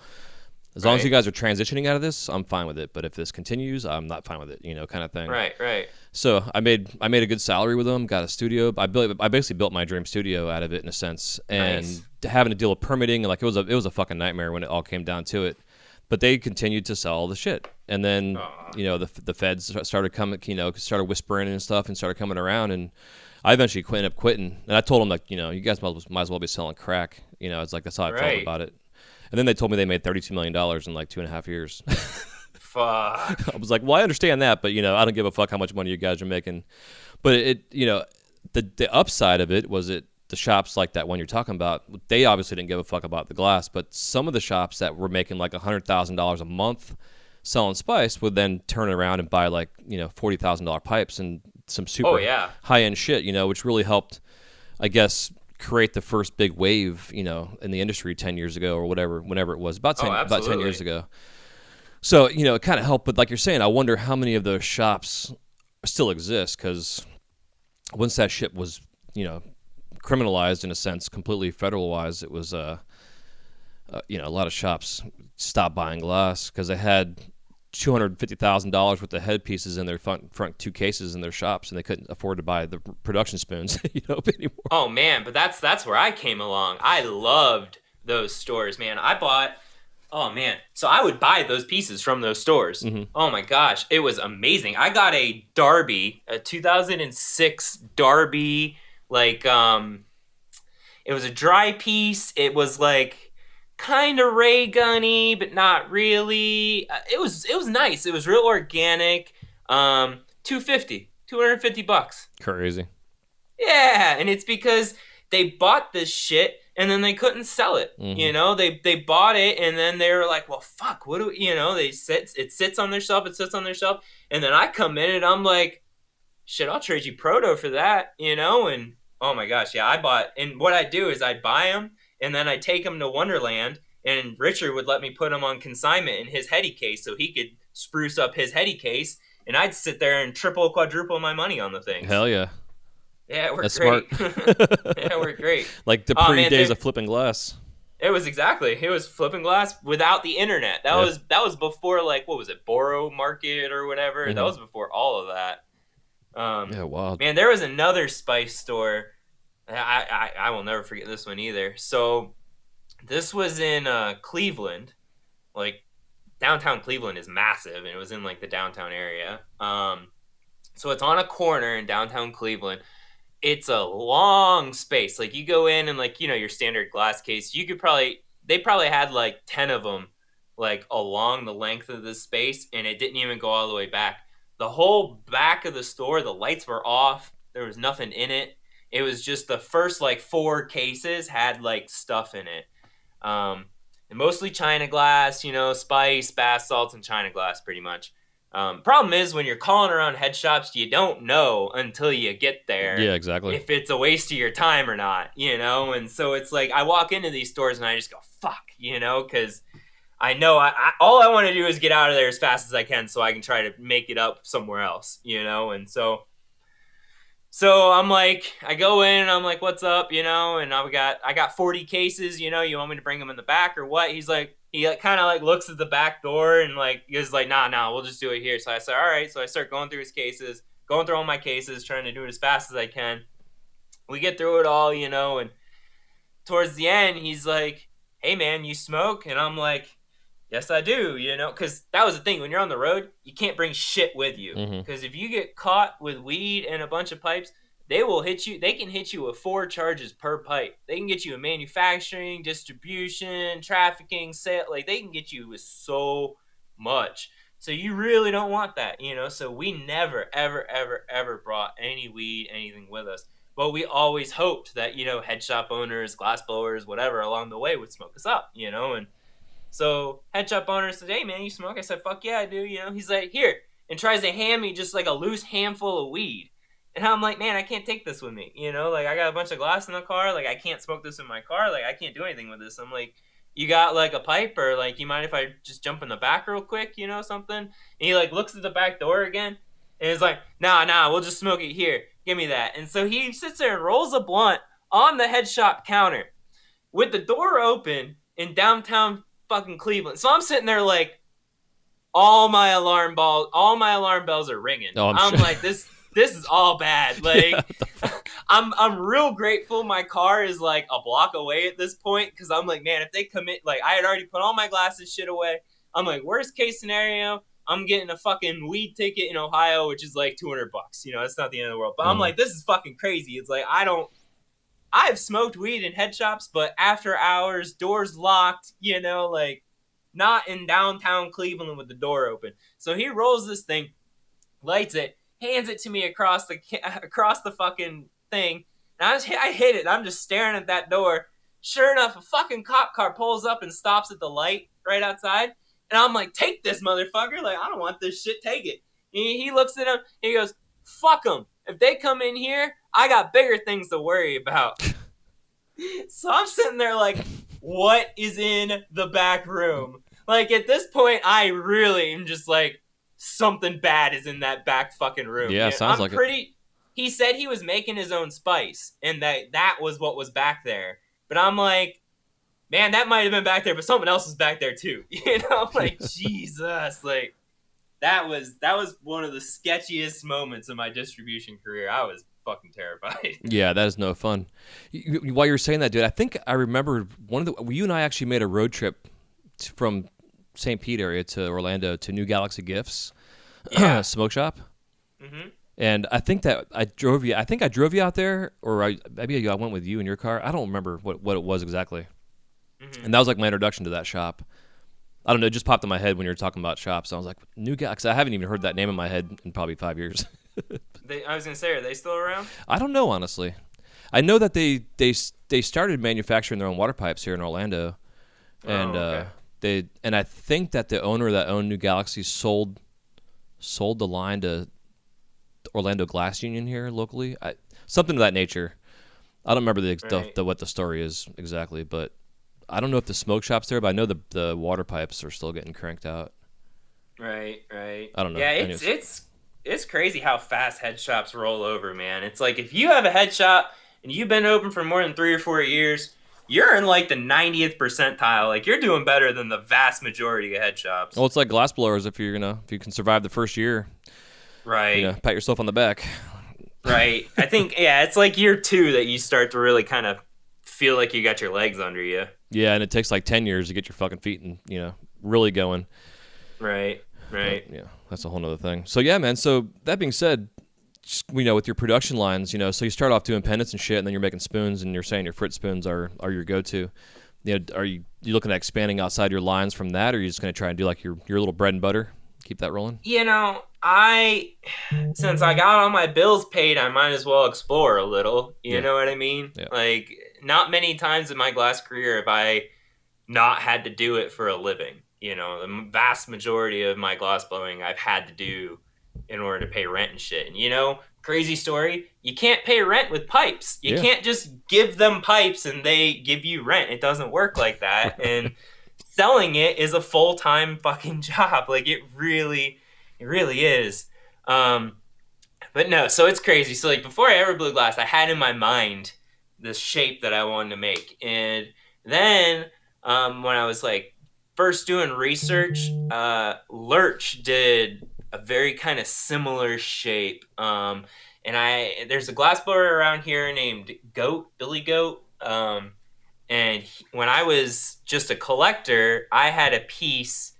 As long as you guys are transitioning out of this, I'm fine with it. But if this continues, I'm not fine with it, kind of thing. Right. So I made a good salary with them, got a studio. I basically built my dream studio out of it in a sense, and having to deal with permitting, like it was a fucking nightmare when it all came down to it. But they continued to sell all the shit, and then the feds started coming, started whispering and stuff, and started coming around, and I eventually ended up quitting. And I told them, like, you guys might as well be selling crack. It's like that's how I felt about it. And then they told me they made $32 million in like 2.5 years. Fuck. I was like, well, I understand that, but I don't give a fuck how much money you guys are making. But the upside of it was the shops like that one you're talking about, they obviously didn't give a fuck about the glass, but some of the shops that were making like $100,000 a month selling spice would then turn around and buy like $40,000 pipes and some super high end shit, which really helped, I guess, create the first big wave, in the industry 10 years ago or whenever it was, about 10 years ago. So, it kind of helped. But like you're saying, I wonder how many of those shops still exist, because once that shit was, criminalized in a sense, completely federalized, it was, a lot of shops stopped buying glass because they had $250,000 worth of headpieces in their front two cases in their shops, and they couldn't afford to buy the production spoons, anymore. Oh man, but that's where I came along. I loved those stores, man. So I would buy those pieces from those stores. Mm-hmm. Oh my gosh, it was amazing. I got a 2006 Darby, like it was a dry piece. It was like kind of ray gunny, but not really. It was nice. It was real organic. $250 Crazy. Yeah, and it's because they bought this shit and then they couldn't sell it. Mm-hmm. They bought it and then they were like, well, fuck, what do we, it sits on their shelf, and then I come in and I'm like, shit, I'll trade you proto for that, and oh my gosh, yeah, I bought, and what I do is I buy them and then I take them to Wonderland, and Richard would let me put them on consignment in his heady case so he could spruce up his heady case, and I'd sit there and triple, quadruple my money on the things. Hell yeah. Yeah, it worked great. Smart. Yeah, it worked great. Like the pre-days of flipping glass. It was flipping glass without the internet. That was before, like, what was it, Boro Market or whatever? Mm-hmm. That was before all of that. Wow. Man, there was another spice store. I will never forget this one either. So this was in Cleveland. Like, downtown Cleveland is massive, and it was in like the downtown area. So it's on a corner in downtown Cleveland. It's a long space. Like, you go in and, like, your standard glass case, they probably had like 10 of them, like, along the length of the space, and it didn't even go all the way back. The whole back of the store, the lights were off. There was nothing in it. It was just the first, like, 4 cases had, like, stuff in it. And mostly China glass, spice, bath salts, and China glass pretty much. Problem is, when you're calling around head shops, you don't know until you get there. Yeah, exactly. If it's a waste of your time or not, And so it's like, I walk into these stores and I just go, fuck, because I know all I want to do is get out of there as fast as I can so I can try to make it up somewhere else, And so I'm like, I go in and I'm like, what's up, and I got 40 cases, you want me to bring them in the back or what? He's like, he kind of like looks at the back door and like, he's like, nah, we'll just do it here. So I said, all right. So I start going through all my cases, trying to do it as fast as I can. We get through it all, and towards the end, he's like, hey man, you smoke? And I'm like, yes, I do, because that was the thing. When you're on the road, you can't bring shit with you. Because if you get caught with weed and a bunch of pipes, they will hit you. They can hit you with 4 charges per pipe. They can get you in manufacturing, distribution, trafficking, sale. Like, they can get you with so much. So you really don't want that, So we never, ever, ever, ever brought any weed, anything with us. But we always hoped that, head shop owners, glass blowers, whatever, along the way would smoke us up, and so head shop owner said, hey man, you smoke? I said, fuck yeah, I do, He's like, here, and tries to hand me just like a loose handful of weed. And I'm like, man, I can't take this with me, Like, I got a bunch of glass in the car, like, I can't smoke this in my car, like, I can't do anything with this. I'm like, you got like a pipe, or like, you mind if I just jump in the back real quick, something? And he like looks at the back door again. And it's like, nah, we'll just smoke it here. Give me that. And so he sits there and rolls a blunt on the head shop counter with the door open in downtown fucking Cleveland. So I'm sitting there like, all my alarm bells are ringing. Oh, I'm I'm sure. like, this is all bad. Yeah, Like, what the fuck? I'm real grateful my car is like a block away at this point, because I'm like, man, if they commit, like, I had already put all my glasses shit away. I'm like, worst case scenario, I'm getting a fucking weed ticket in Ohio, which is like $200. It's not the end of the world. But I'm Mhm. like, this is fucking crazy. It's like, I've smoked weed in head shops, but after hours, doors locked, like not in downtown Cleveland with the door open. So he rolls this thing, lights it, hands it to me across the fucking thing. And I hit it. I'm just staring at that door. Sure enough, a fucking cop car pulls up and stops at the light right outside. And I'm like, take this motherfucker. Like, I don't want this shit. Take it. He looks at him. He goes, fuck them. If they come in here, I got bigger things to worry about. So I'm sitting there like, what is in the back room? Like, at this point, I really am just like, something bad is in that back fucking room. Yeah, Yeah, sounds I'm like it. pretty. He said he was making his own spice, and that was what was back there. But I'm like, man, that might have been back there, but someone else was back there too. Like, Yeah. Jesus, like that was one of the sketchiest moments of my distribution career. I was fucking terrified. Yeah, that is no fun. While you're saying that, dude, I think I remember you and I actually made a road trip from St. Pete area to Orlando to New Galaxy Gifts Yeah. smoke shop. Mm-hmm. And I think that I drove you. I think I drove you out there, or maybe I went with you in your car. I don't remember what it was exactly. Mm-hmm. And that was like my introduction to that shop. I don't know. It just popped in my head when you were talking about shops. I was like, New Galaxy. I haven't even heard that name in my head in probably 5 years. I was gonna say, are they still around? I don't know, honestly. I know that they started manufacturing their own water pipes here in Orlando, Oh, and okay. I think that the owner that owned New Galaxy sold the line to Orlando Glass Union here locally, something of that nature. I don't remember Right. the what the story is exactly, but I don't know if the smoke shop's there, but I know the water pipes are still getting cranked out. Right. I don't know. Yeah, it's Anyways, it's it's crazy how fast head shops roll over, man. It's like if you have a head shop and you've been open for more than 3 or 4 years, you're in like the 90th percentile. Like, you're doing better than the vast majority of head shops. well, it's like glass blowers. If you can survive the first year, Right. pat yourself on the back. Right. I think, yeah, it's like year two that you start to really kind of feel like you got your legs under you. Yeah, and it takes like 10 years to get your fucking feet and really going. Right. But Right. yeah, that's a whole nother thing. So yeah, man. So that being said, just, with your production lines, so you start off doing pendants and shit, and then you're making spoons, and you're saying your frit spoons are your go-to. Are you looking at expanding outside your lines from that, or are you just going to try and do like your little bread and butter, keep that rolling? Since I got all my bills paid, I might as well explore a little. You Yeah, know what I mean? yeah, Like, not many times in my glass career have I not had to do it for a living. The vast majority of my glass blowing I've had to do in order to pay rent and shit. And crazy story, you can't pay rent with pipes. You yeah. can't just give them pipes and they give you rent. It doesn't work like that. And selling it is a full-time fucking job. Like, it really is. Um, but no, so it's crazy. So, like, before I ever blew glass, I had in my mind the shape that I wanted to make. And then when I was like first doing research, Lurch did a very kind of similar shape. And there's a glassblower around here named Billy Goat. And when I was just a collector, I had a piece.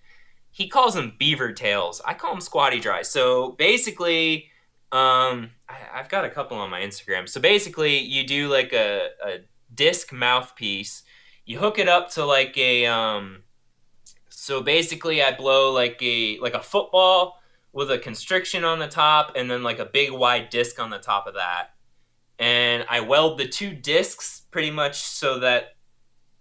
He calls them beaver tails. I call them squatty dry. So basically, I've got a couple on my Instagram. So basically, you do like a disc mouthpiece. You hook it up to like a So basically, I blow like a football with a constriction on the top, and then like a big wide disc on the top of that. And I weld the two discs pretty much so that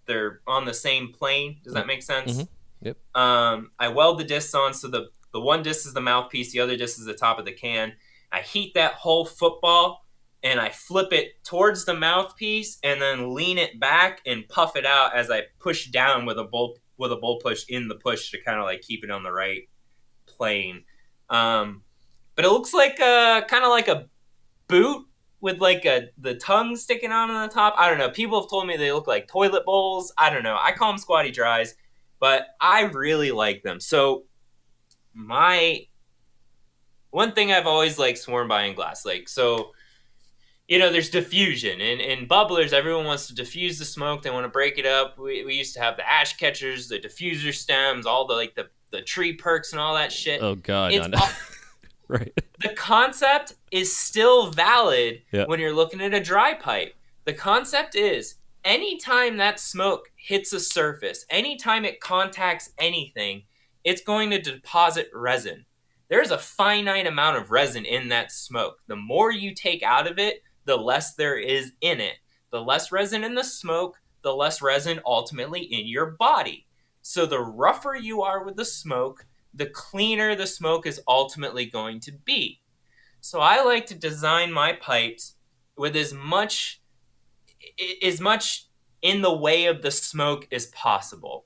they're on the same plane. Does that make Mm-hmm. sense? Yep. I weld the discs on, so the one disc is the mouthpiece, the other disc is the top of the can. I heat that whole football and I flip it towards the mouthpiece and then lean it back and puff it out as I push down with a bull push in the push to kind of like keep it on the right plane. Um, but it looks like kind of like a boot with like the tongue sticking out on the top. I don't know. People have told me they look like toilet bowls. I don't know. I call them squatty dries, but I really like them. So my one thing I've always like sworn by in glass, like so there's diffusion in bubblers. Everyone wants to diffuse the smoke. They want to break it up. We used to have the ash catchers, the diffuser stems, all the like the tree perks and all that shit. Oh God, It's no. all, Right. the concept is still valid Yeah. when you're looking at a dry pipe. The concept is anytime that smoke hits a surface, anytime it contacts anything, it's going to deposit resin. There's a finite amount of resin in that smoke. The more you take out of it, the less there is in it. The less resin in the smoke, the less resin ultimately in your body. So the rougher you are with the smoke, the cleaner the smoke is ultimately going to be. So I like to design my pipes with as much in the way of the smoke as possible.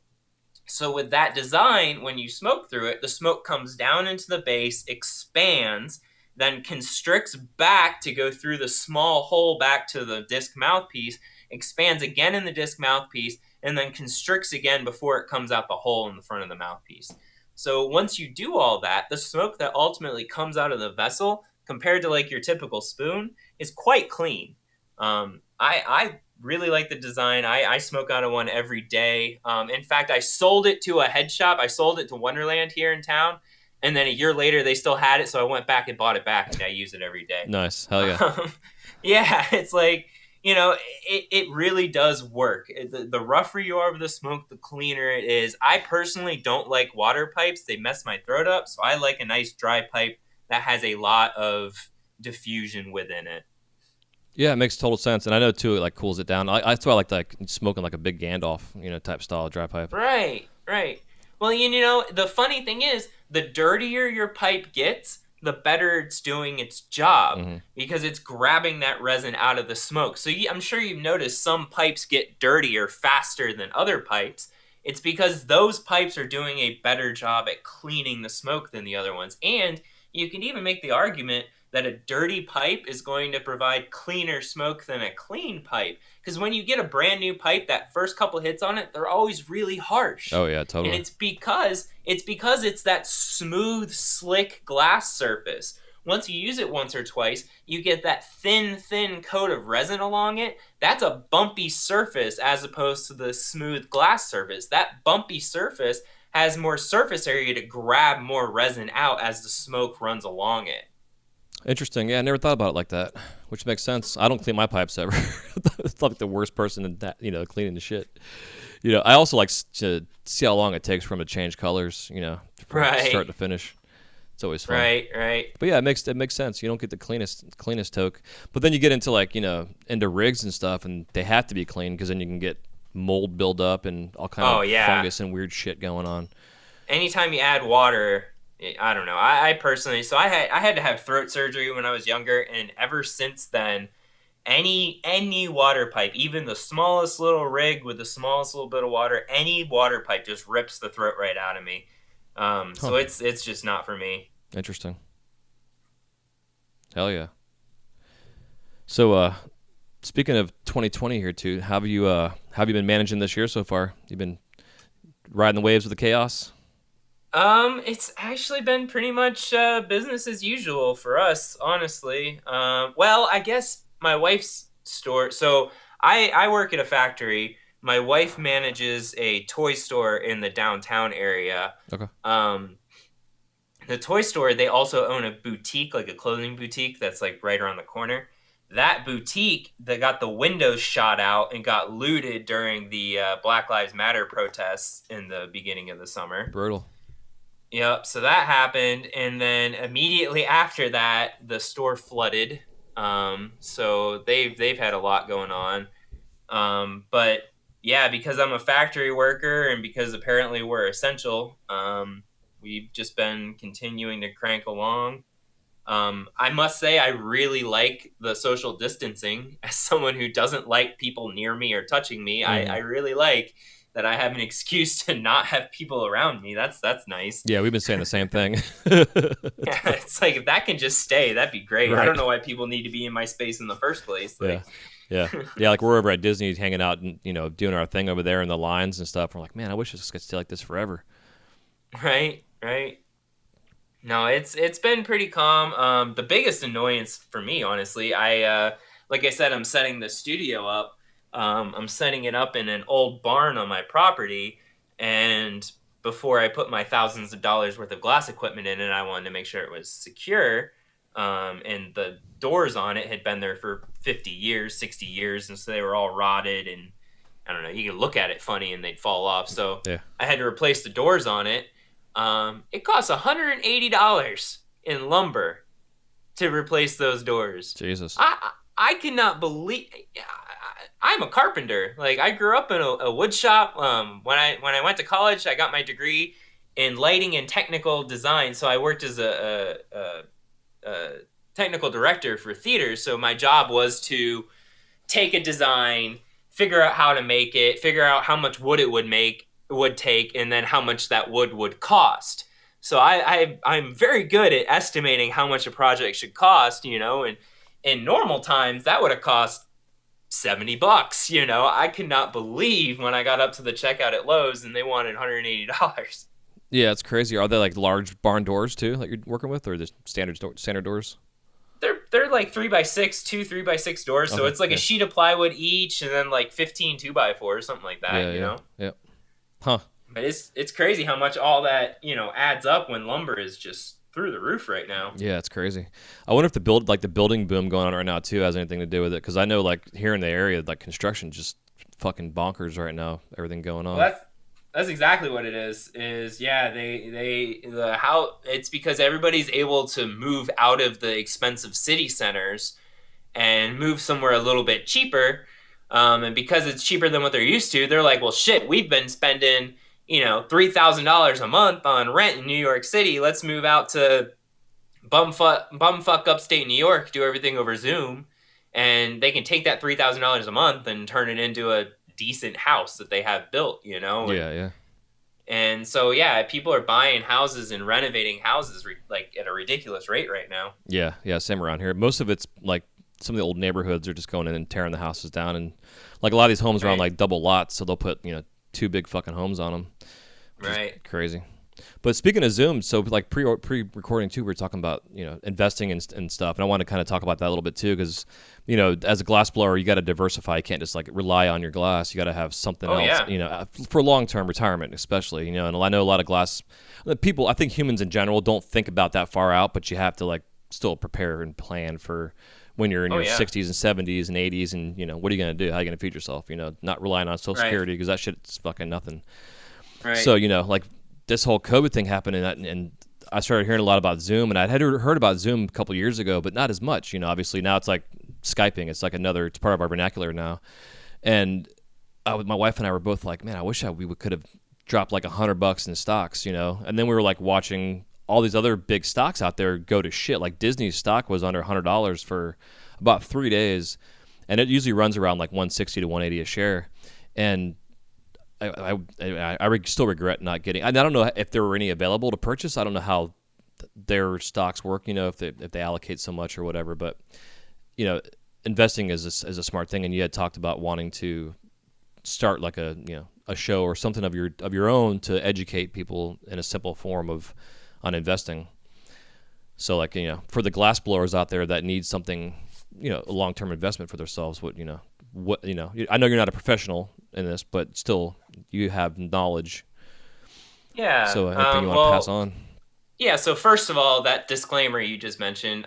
So with that design, when you smoke through it, the smoke comes down into the base, expands, then constricts back to go through the small hole back to the disc mouthpiece, expands again in the disc mouthpiece, and then constricts again before it comes out the hole in the front of the mouthpiece. So once you do all that, the smoke that ultimately comes out of the vessel, compared to like your typical spoon, is quite clean. I really like the design. I smoke out of one every day. In fact, I sold it to a head shop. I sold it to Wonderland here in town, and then a year later they still had it, so I went back and bought it back, and I use it every day. Nice. Hell yeah. Yeah, it's like it really does work. The rougher you are with the smoke, the cleaner it is. I personally don't like water pipes; they mess my throat up. So I like a nice dry pipe that has a lot of diffusion within it. Yeah, it makes total sense, and I know too. It like cools it down. That's why I like smoking like a big Gandalf, type style dry pipe. Right, right. Well, the funny thing is, the dirtier your pipe gets, the better it's doing its job Hmm. because it's grabbing that resin out of the smoke. So I'm sure you've noticed some pipes get dirtier faster than other pipes. It's because those pipes are doing a better job at cleaning the smoke than the other ones. And you can even make the argument that a dirty pipe is going to provide cleaner smoke than a clean pipe. Because when you get a brand new pipe, that first couple hits on it, they're always really harsh. Oh yeah, And totally. it's that smooth, slick glass surface. Once you use it once or twice, you get that thin coat of resin along it. That's a bumpy surface as opposed to the smooth glass surface. That bumpy surface has more surface area to grab more resin out as the smoke runs along it. Interesting. Yeah, I never thought about it like that, which makes sense. I don't clean my pipes ever. It's like the worst person in that, cleaning the shit. I also like to see how long it takes for them to change colors, from start Right, to finish. It's always fun. right, right. But yeah, it makes sense. You don't get the cleanest toke, but then you get into like into rigs and stuff, and they have to be clean because then you can get mold buildup and all kind Oh of yeah. fungus and weird shit going on. Anytime you add water, I don't know. I personally, so I had to have throat surgery when I was younger, and ever since then, any water pipe, even the smallest little rig with the smallest little bit of water, any water pipe just rips the throat right out of me. Huh. So it's just not for me. Interesting. Hell yeah. So speaking of 2020 here too, how have you been managing this year so far? You've been riding the waves of the chaos. It's actually been pretty much business as usual for us, honestly. Well, I guess my wife's store. So I work at a factory. My wife manages a toy store in the downtown area. Okay. Um, the toy store, they also own a boutique, like a clothing boutique that's like right around the corner. That boutique that got the windows shot out and got looted during the Black Lives Matter protests in the beginning of the summer. Brutal. Yep. So that happened, and then immediately after that, the store flooded. So they've had a lot going on. But yeah, because I'm a factory worker, and because apparently we're essential, we've just been continuing to crank along. I must say, I really like the social distancing. As someone who doesn't like people near me or touching me, I Hmm. really like that I have an excuse to not have people around me. That's nice. Yeah, we've been saying the same thing. Yeah, it's like if that can just stay, that'd be great. I Right. don't know why people need to be in my space in the first place. Yeah. Like, Yeah. Yeah, like we're over at Disney hanging out and, doing our thing over there in the lines and stuff. We're like, man, I wish this could stay like this forever. right, right. No, it's been pretty calm. The biggest annoyance for me, honestly, like I said, I'm setting the studio up. I'm setting it up in an old barn on my property, and before I put my thousands of dollars worth of glass equipment in it, I wanted to make sure it was secure. And the doors on it had been there for 50 years, 60 years, and so they were all rotted, and I don't know, you could look at it funny and they'd fall off. So Yeah. I had to replace the doors on it. It costs $180 in lumber to replace those doors. Jesus. I cannot believe. I'm a carpenter. Like I grew up in a wood shop. When I went to college, I got my degree in lighting and technical design. So I worked as a technical director for theaters. So my job was to take a design, figure out how to make it, figure out how much wood it would take, and then how much that wood would cost. So I'm very good at estimating how much a project should cost, and in normal times that would have cost $70. I could not believe when I got up to the checkout at Lowe's and they wanted $180. Yeah, it's crazy. Are they like large barn doors too that you're working with, or just standard doors? They're like 3x6, two 3x6 doors, so Okay, it's like yeah. a sheet of plywood each, and then like 15 2x4 something like that. Yeah, yeah, yeah. Huh. But it's crazy how much all that adds up when lumber is just through the roof right now. Yeah, it's crazy. I wonder if the building boom going on right now too has anything to do with it, because I know like here in the area, like construction just fucking bonkers right now. Everything going on. Well, that's exactly what it is. Yeah, the how it's because everybody's able to move out of the expensive city centers and move somewhere a little bit cheaper. And because it's cheaper than what they're used to, they're like, well, shit, we've been spending, $3,000 a month on rent in New York City. Let's move out to bumfuck upstate New York, do everything over Zoom, and they can take that $3,000 a month and turn it into a decent house that they have built, Yeah, yeah. And so, yeah, people are buying houses and renovating houses like at a ridiculous rate right now. Yeah, yeah, same around here. Most of it's like some of the old neighborhoods are just going in and tearing the houses down, and like a lot of these homes are on Right. like double lots, so they'll put two big fucking homes on them. Right. Crazy. But speaking of Zoom, so like pre-recording too, we were talking about investing and stuff, and I want to kind of talk about that a little bit too, because as a glass blower, you got to diversify. You can't just like rely on your glass. You got to have something else, Yeah. For long-term retirement, especially. And I know a lot of glass people. I think humans in general don't think about that far out, but you have to like still prepare and plan for when you're in your Yeah. 60s and 70s and 80s, and what are you gonna do? How are you gonna feed yourself? Not relying on Social Right. Security, because that shit's fucking nothing. Right. So like this whole COVID thing happened, and I started hearing a lot about Zoom, and I had heard about Zoom a couple years ago, but not as much. Obviously now it's like Skyping. It's like it's part of our vernacular now. And my wife and I were both like, man, I wish we could have dropped like $100 in stocks, And then we were like watching all these other big stocks out there go to shit. Like Disney's stock was under $100 for about 3 days, and it usually runs around like 160 to 180 a share. And I still regret not getting. I don't know if there were any available to purchase. I don't know how their stocks work. If they allocate so much or whatever. But investing is a smart thing. And you had talked about wanting to start like a show or something of your own to educate people in a simple form on investing. So like for the glass blowers out there that need something, a long-term investment for themselves. I know you're not a professional in this, but still you have knowledge. Yeah. So anything you want to pass on? Yeah. So first of all, that disclaimer you just mentioned,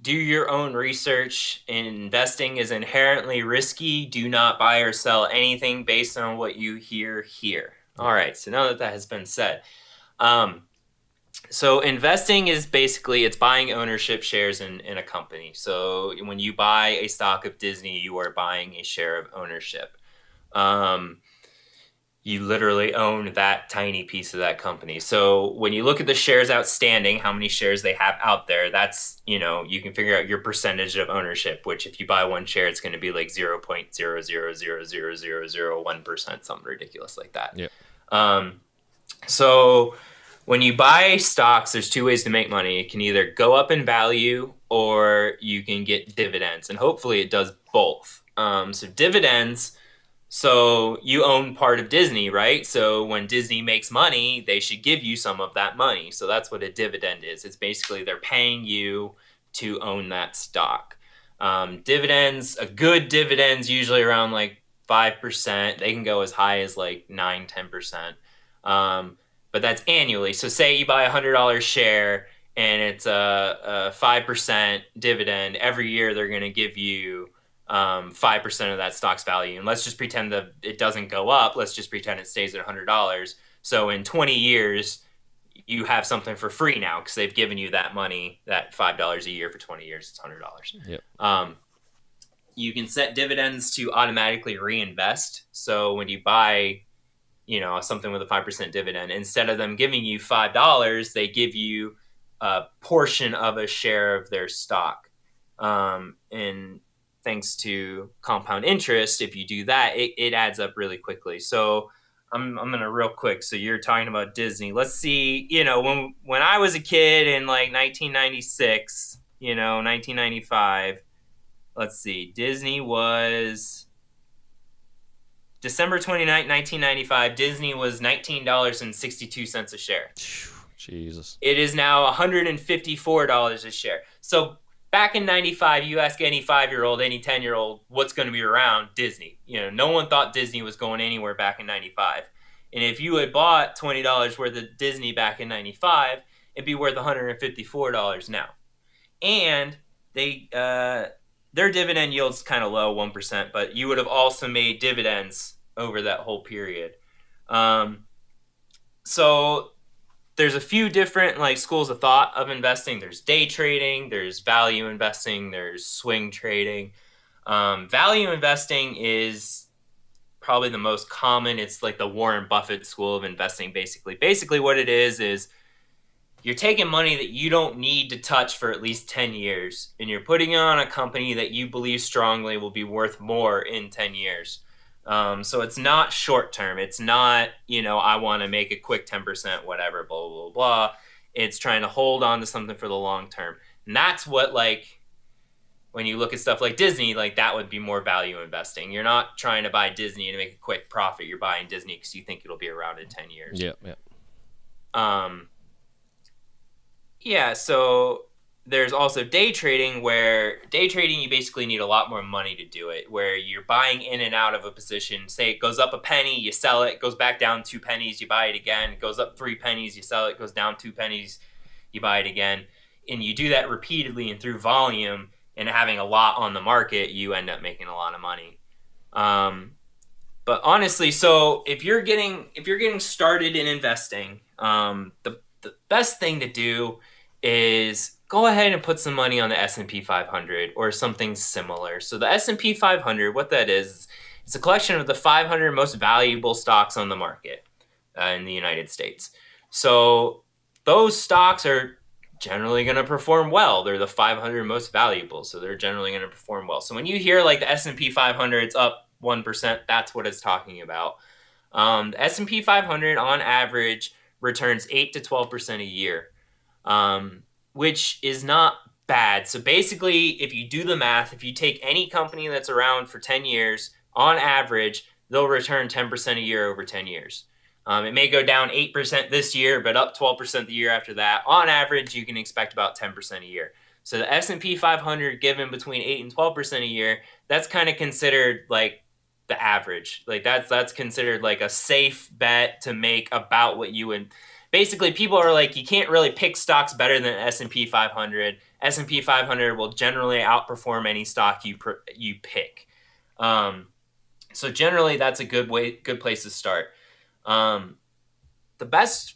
do your own research. Investing is inherently risky. Do not buy or sell anything based on what you hear here. All right. So now that has been said, so investing is basically it's buying ownership shares in a company. So when you buy a stock of Disney, you are buying a share of ownership. You literally own that tiny piece of that company. So when you look at the shares outstanding, how many shares they have out there, that's, you can figure out your percentage of ownership, which if you buy one share, it's going to be like 0.0000001%, something ridiculous like that. Yep. Um, so when you buy stocks, there's two ways to make money. It can either go up in value or you can get dividends. And hopefully it does both. So dividends, so you own part of Disney, right? So when Disney makes money, they should give you some of that money. So that's what a dividend is. It's basically they're paying you to own that stock. Dividends, a good dividend's usually around like 5%. They can go as high as like 9, 10%. But that's annually. So say you buy $100 share and it's a 5% dividend. Every year they're going to give you 5% of that stock's value. And let's just pretend that it doesn't go up. Let's just pretend it stays at $100. So in 20 years, you have something for free now because they've given you that money, that $5 a year for 20 years. It's $100. Yep. You can set dividends to automatically reinvest. So when you buy, something with a 5% dividend, instead of them giving you $5, they give you a portion of a share of their stock. And thanks to compound interest, if you do that, it adds up really quickly. So I'm gonna real quick. So you're talking about Disney. Let's see. When I was a kid in like 1996, 1995. Let's see. Disney was December 29th, 1995. Disney was $19.62 a share. Jesus. It is now $154 a share. So back in 95, you ask any 5-year-old, any 10-year-old, what's going to be around? Disney. No one thought Disney was going anywhere back in 95. And if you had bought $20 worth of Disney back in 95, it'd be worth $154 now. And their dividend yield's kind of low, 1%, but you would have also made dividends over that whole period. So there's a few different like schools of thought of investing. There's day trading, there's value investing, there's swing trading. Value investing is probably the most common. It's like the Warren Buffett school of investing, basically. Basically, what it is you're taking money that you don't need to touch for at least 10 years, and you're putting it on a company that you believe strongly will be worth more in 10 years. So it's not short term. It's not, I want to make a quick 10%, whatever, blah, blah, blah, blah. It's trying to hold on to something for the long term. And that's what, like, when you look at stuff like Disney, like that would be more value investing. You're not trying to buy Disney to make a quick profit. You're buying Disney because you think it'll be around in 10 years. Yep, yep. Yeah, so there's also day trading, where day trading you basically need a lot more money to do it, where you're buying in and out of a position. Say it goes up a penny, you sell it, goes back down 2 pennies, you buy it again, it goes up 3 pennies, you sell it, goes down 2 pennies, you buy it again. And you do that repeatedly, and through volume and having a lot on the market, you end up making a lot of money. But honestly, so if you're getting started in investing, the best thing to do is go ahead and put some money on the S&P 500 or something similar. So the S&P 500, what that is, it's a collection of the 500 most valuable stocks on the market in the United States. So those stocks are generally going to perform well. They're the 500 most valuable, so they're generally going to perform well. So when you hear like the S&P 500, it's up 1%, that's what it's talking about. The S&P 500 on average returns 8 to 12% a year, which is not bad. So basically, if you do the math, if you take any company that's around for 10 years, on average, they'll return 10% a year over 10 years. It may go down 8% this year, but up 12% the year after that. On average, you can expect about 10% a year. So the S&P 500 given between 8 and 12% a year, that's kind of considered like the average. Like that's considered like a safe bet to make about what you would. Basically, people are like, you can't really pick stocks better than S&P 500. S&P 500 will generally outperform any stock you pick. So generally, that's a good place to start. The best,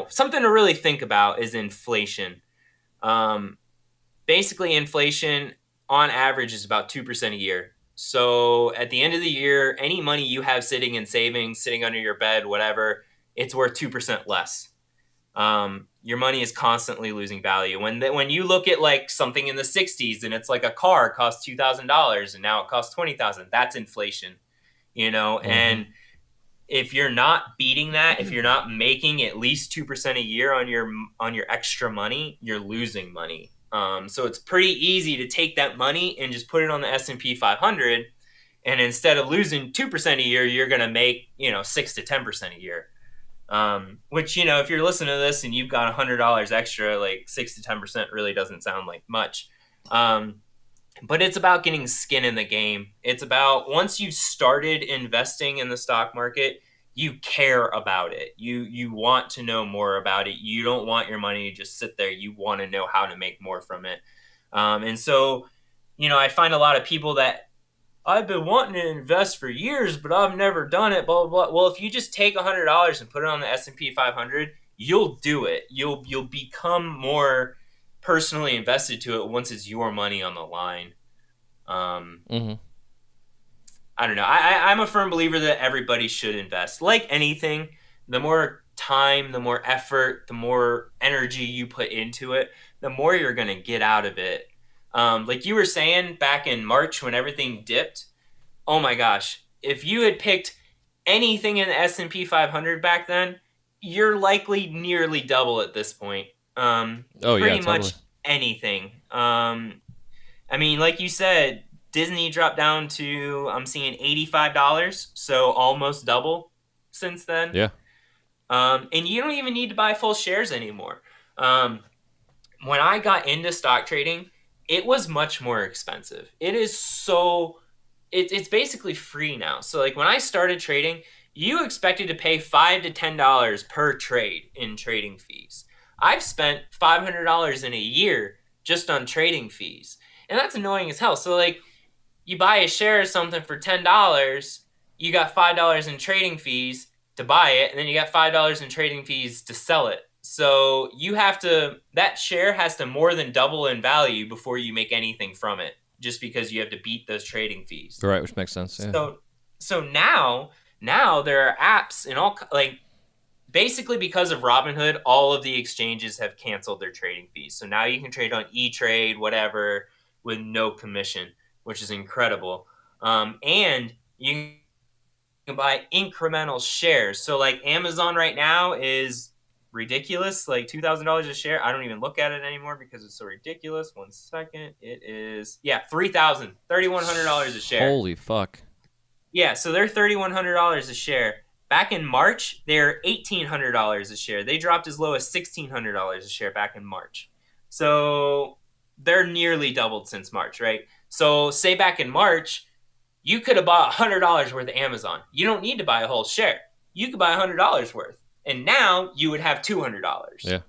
something to really think about is inflation. Basically, inflation on average is about 2% a year. So at the end of the year, any money you have sitting in savings, sitting under your bed, whatever, it's worth 2% less. Your money is constantly losing value. When you look at like something in the 60s and it's like a car costs $2,000 and now it costs 20,000, that's inflation, you know. Mm-hmm. And if you're not beating that, if you're not making at least 2% a year on your extra money, you're losing money. So it's pretty easy to take that money and just put it on the S&P 500, and instead of losing 2% a year, you're going to make 6 to 10% a year. Which if you're listening to this and you've got $100 extra, like 6 to 10% really doesn't sound like much. But it's about getting skin in the game. It's about once you've started investing in the stock market, you care about it. You want to know more about it. You don't want your money to just sit there. You want to know how to make more from it. And so, I find a lot of people that I've been wanting to invest for years, but I've never done it. Blah blah blah. Well, if you just take $100 and put it on the S&P 500, you'll do it. You'll become more personally invested to it once it's your money on the line. Um, Mm-hmm. I don't know. I'm a firm believer that everybody should invest. Like anything, the more time, the more effort, the more energy you put into it, the more you're going to get out of it. Like you were saying back in March when everything dipped, oh my gosh, if you had picked anything in the S&P 500 back then, you're likely nearly double at this point. Oh yeah, Pretty totally. much anything. I mean, like you said, Disney dropped down to I'm seeing $85, so almost double since then. Yeah. And you don't even need to buy full shares anymore. Um, when I got into stock trading, it was much more expensive. It's basically free now. So like when I started trading, you expected to pay $5 to $10 per trade in trading fees. I've spent $500 in a year just on trading fees, and that's annoying as hell. So like you buy a share of something for $10, you got $5 in trading fees to buy it, and then you got $5 in trading fees to sell it. So that share has to more than double in value before you make anything from it, just because you have to beat those trading fees. Right, which makes sense. Yeah. So now there are apps and all like basically because of Robinhood, all of the exchanges have canceled their trading fees. So now you can trade on E-Trade, whatever, with no commission, which is incredible. And you can buy incremental shares. So like Amazon right now is ridiculous, like $2,000 a share. I don't even look at it anymore because it's so ridiculous. 1 second, it is $3,100 a share. Holy fuck. Yeah, so they're $3,100 a share. Back in March, they're $1,800 a share. They dropped as low as $1,600 a share back in March. So they're nearly doubled since March, right? So say back in March, you could have bought $100 worth of Amazon. You don't need to buy a whole share. You could buy $100 worth. And now you would have $200. Yeah.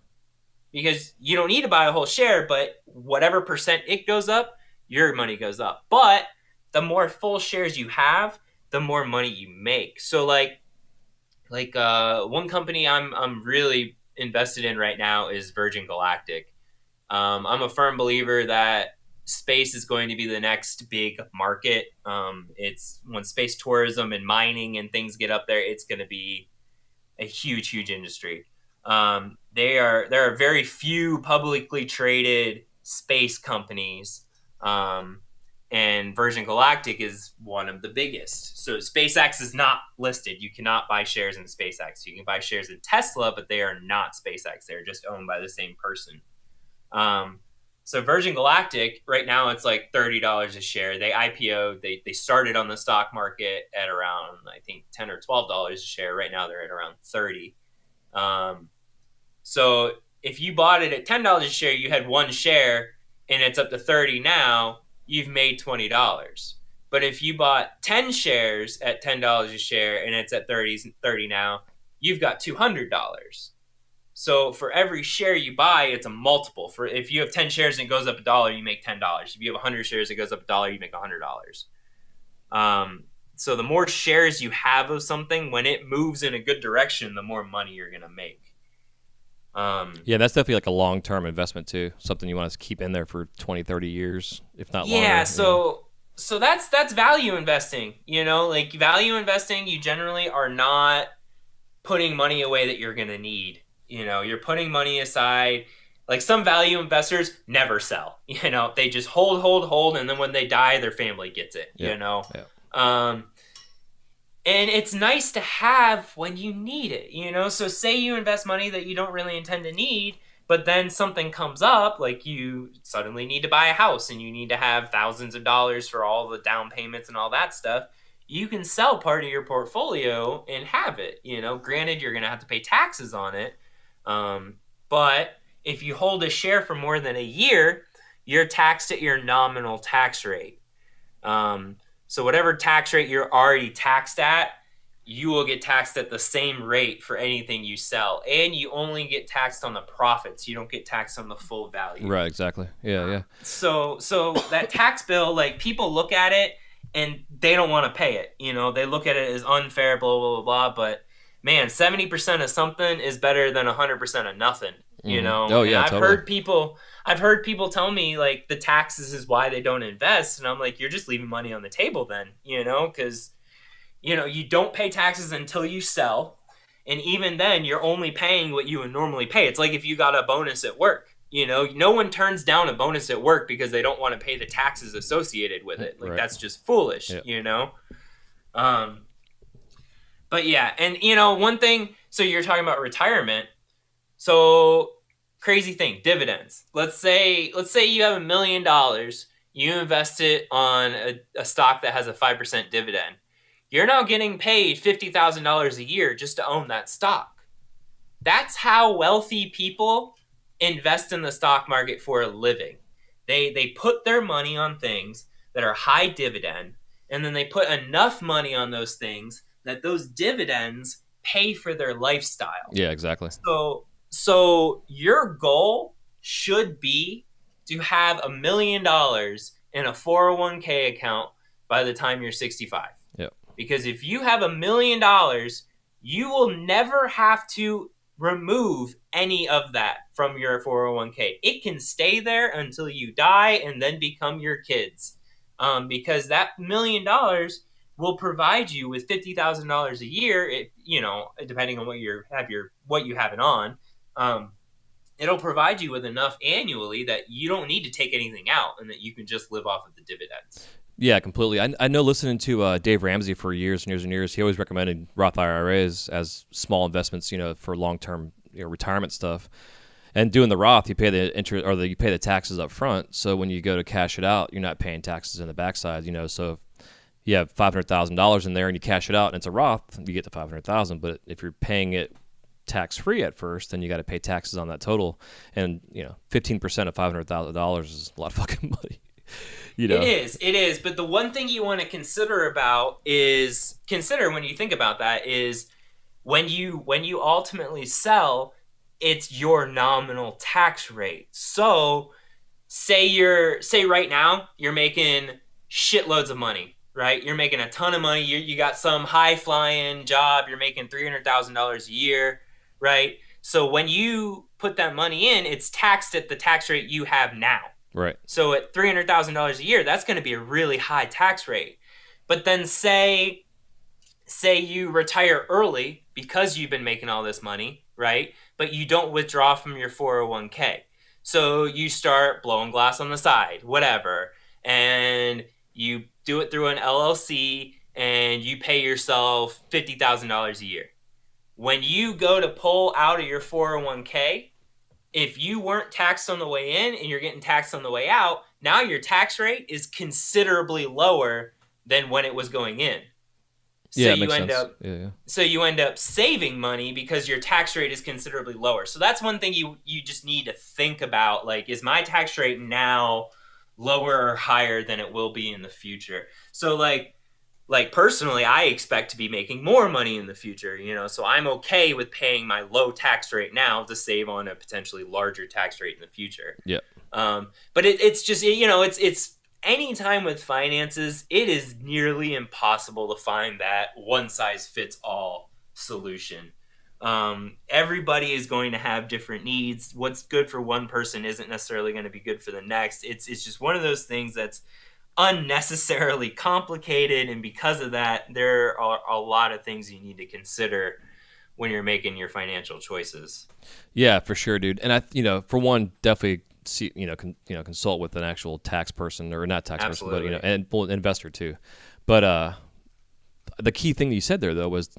Because you don't need to buy a whole share, but whatever percent it goes up, your money goes up. But the more full shares you have, the more money you make. So one company I'm really invested in right now is Virgin Galactic. I'm a firm believer that space is going to be the next big market. It's when space tourism and mining and things get up there, it's going to be a huge industry. There are very few publicly traded space companies, and Virgin Galactic is one of the biggest. So SpaceX is not listed. You cannot buy shares in SpaceX. You can buy shares in Tesla, but they are not SpaceX. They're just owned by the same person. So Virgin Galactic right now it's like $30 a share. They IPO. They started on the stock market at around I think $10 or $12 a share. Right now they're at around 30. So if you bought it at $10 a share, you had one share, and it's up to 30 now. You've made $20. But if you bought 10 shares at $10 a share and it's at 30 now, you've got $200. So for every share you buy, it's a multiple. For if you have 10 shares and it goes up $1, you make $10. If you have 100 shares, it goes up $1, you make $100. So the more shares you have of something, when it moves in a good direction, the more money you're gonna make. Yeah, that's definitely like a long-term investment too. Something you want to keep in there for 20, 30 years, if not longer. Yeah. So that's value investing. Like value investing, you generally are not putting money away that you're going to need. You're putting money aside. Like some value investors never sell. They just hold, and then when they die, their family gets it. Yeah. Yeah. Um, and it's nice to have when you need it. So say you invest money that you don't really intend to need, but then something comes up, like you suddenly need to buy a house and you need to have thousands of dollars for all the down payments and all that stuff. You can sell part of your portfolio and have it. Granted, you're going to have to pay taxes on it, but if you hold a share for more than a year, you're taxed at your nominal tax rate. So whatever tax rate you're already taxed at, you will get taxed at the same rate for anything you sell, and you only get taxed on the profits. You don't get taxed on the full value. Right. Exactly. Yeah. Yeah. So that tax bill, like people look at it and they don't want to pay it. They look at it as unfair, blah blah blah blah. But man, 70% of something is better than 100% of nothing. Oh And yeah. Totally. I've heard people tell me like the taxes is why they don't invest, and I'm like, you're just leaving money on the table then, because you don't pay taxes until you sell, and even then you're only paying what you would normally pay. It's like if you got a bonus at work. No one turns down a bonus at work because they don't want to pay the taxes associated with it. Like Right. that's just foolish, Yeah. Um, but yeah, and one thing. So you're talking about retirement. So crazy thing, dividends. Let's say you have $1 million. You invest it on a stock that has a 5% dividend. You're now getting paid $50,000 a year just to own that stock. That's how wealthy people invest in the stock market for a living. They put their money on things that are high dividend, and then they put enough money on those things that those dividends pay for their lifestyle. Yeah. Exactly. So your goal should be to have $1 million in a 401k account by the time you're 65. Yeah. Because if you have $1 million, you will never have to remove any of that from your 401k. It can stay there until you die and then become your kids. Because that $1 million will provide you with $50,000 a year. Depending on what you have it on. It'll provide you with enough annually that you don't need to take anything out and that you can just live off of the dividends. Yeah, completely. I know listening to Dave Ramsey for years and years and years, he always recommended Roth IRAs as small investments, for long-term retirement stuff. And doing the Roth, you pay the interest or you pay the taxes up front. So when you go to cash it out, you're not paying taxes in the backside. So if you have $500,000 in there and you cash it out and it's a Roth, you get the $500,000. But if you're paying it tax-free at first, then you got to pay taxes on that total. And 15% of $500,000 is a lot of fucking money. It is. But the one thing you want to consider when you think about that is when you ultimately sell, it's your nominal tax rate. So say right now you're making shitloads of money, right? You're making a ton of money. You got some high flying job. You're making $300,000 a year, right? So when you put that money in, it's taxed at the tax rate you have now. Right. So at $300,000 a year, that's going to be a really high tax rate. But then say you retire early because you've been making all this money, right? But you don't withdraw from your 401k. So you start blowing glass on the side, whatever, and you do it through an LLC and you pay yourself $50,000 a year. When you go to pull out of your 401k, if you weren't taxed on the way in and you're getting taxed on the way out, now your tax rate is considerably lower than when it was going in. So Yeah, it you makes end sense. up Yeah. so you end up saving money because your tax rate is considerably lower. So that's one thing you just need to think about. Like, is my tax rate now lower or higher than it will be in the future? So like personally, I expect to be making more money in the future, so I'm okay with paying my low tax rate now to save on a potentially larger tax rate in the future. Yeah. But it's just, it's anytime with finances, it is nearly impossible to find that one size fits all solution. Everybody is going to have different needs. What's good for one person isn't necessarily going to be good for the next. It's just one of those things that's unnecessarily complicated, and because of that, there are a lot of things you need to consider when you're making your financial choices. Yeah, for sure, dude. And for one, definitely see, consult with an actual tax person or not tax person, but Absolutely. and investor too. But the key thing that you said there though was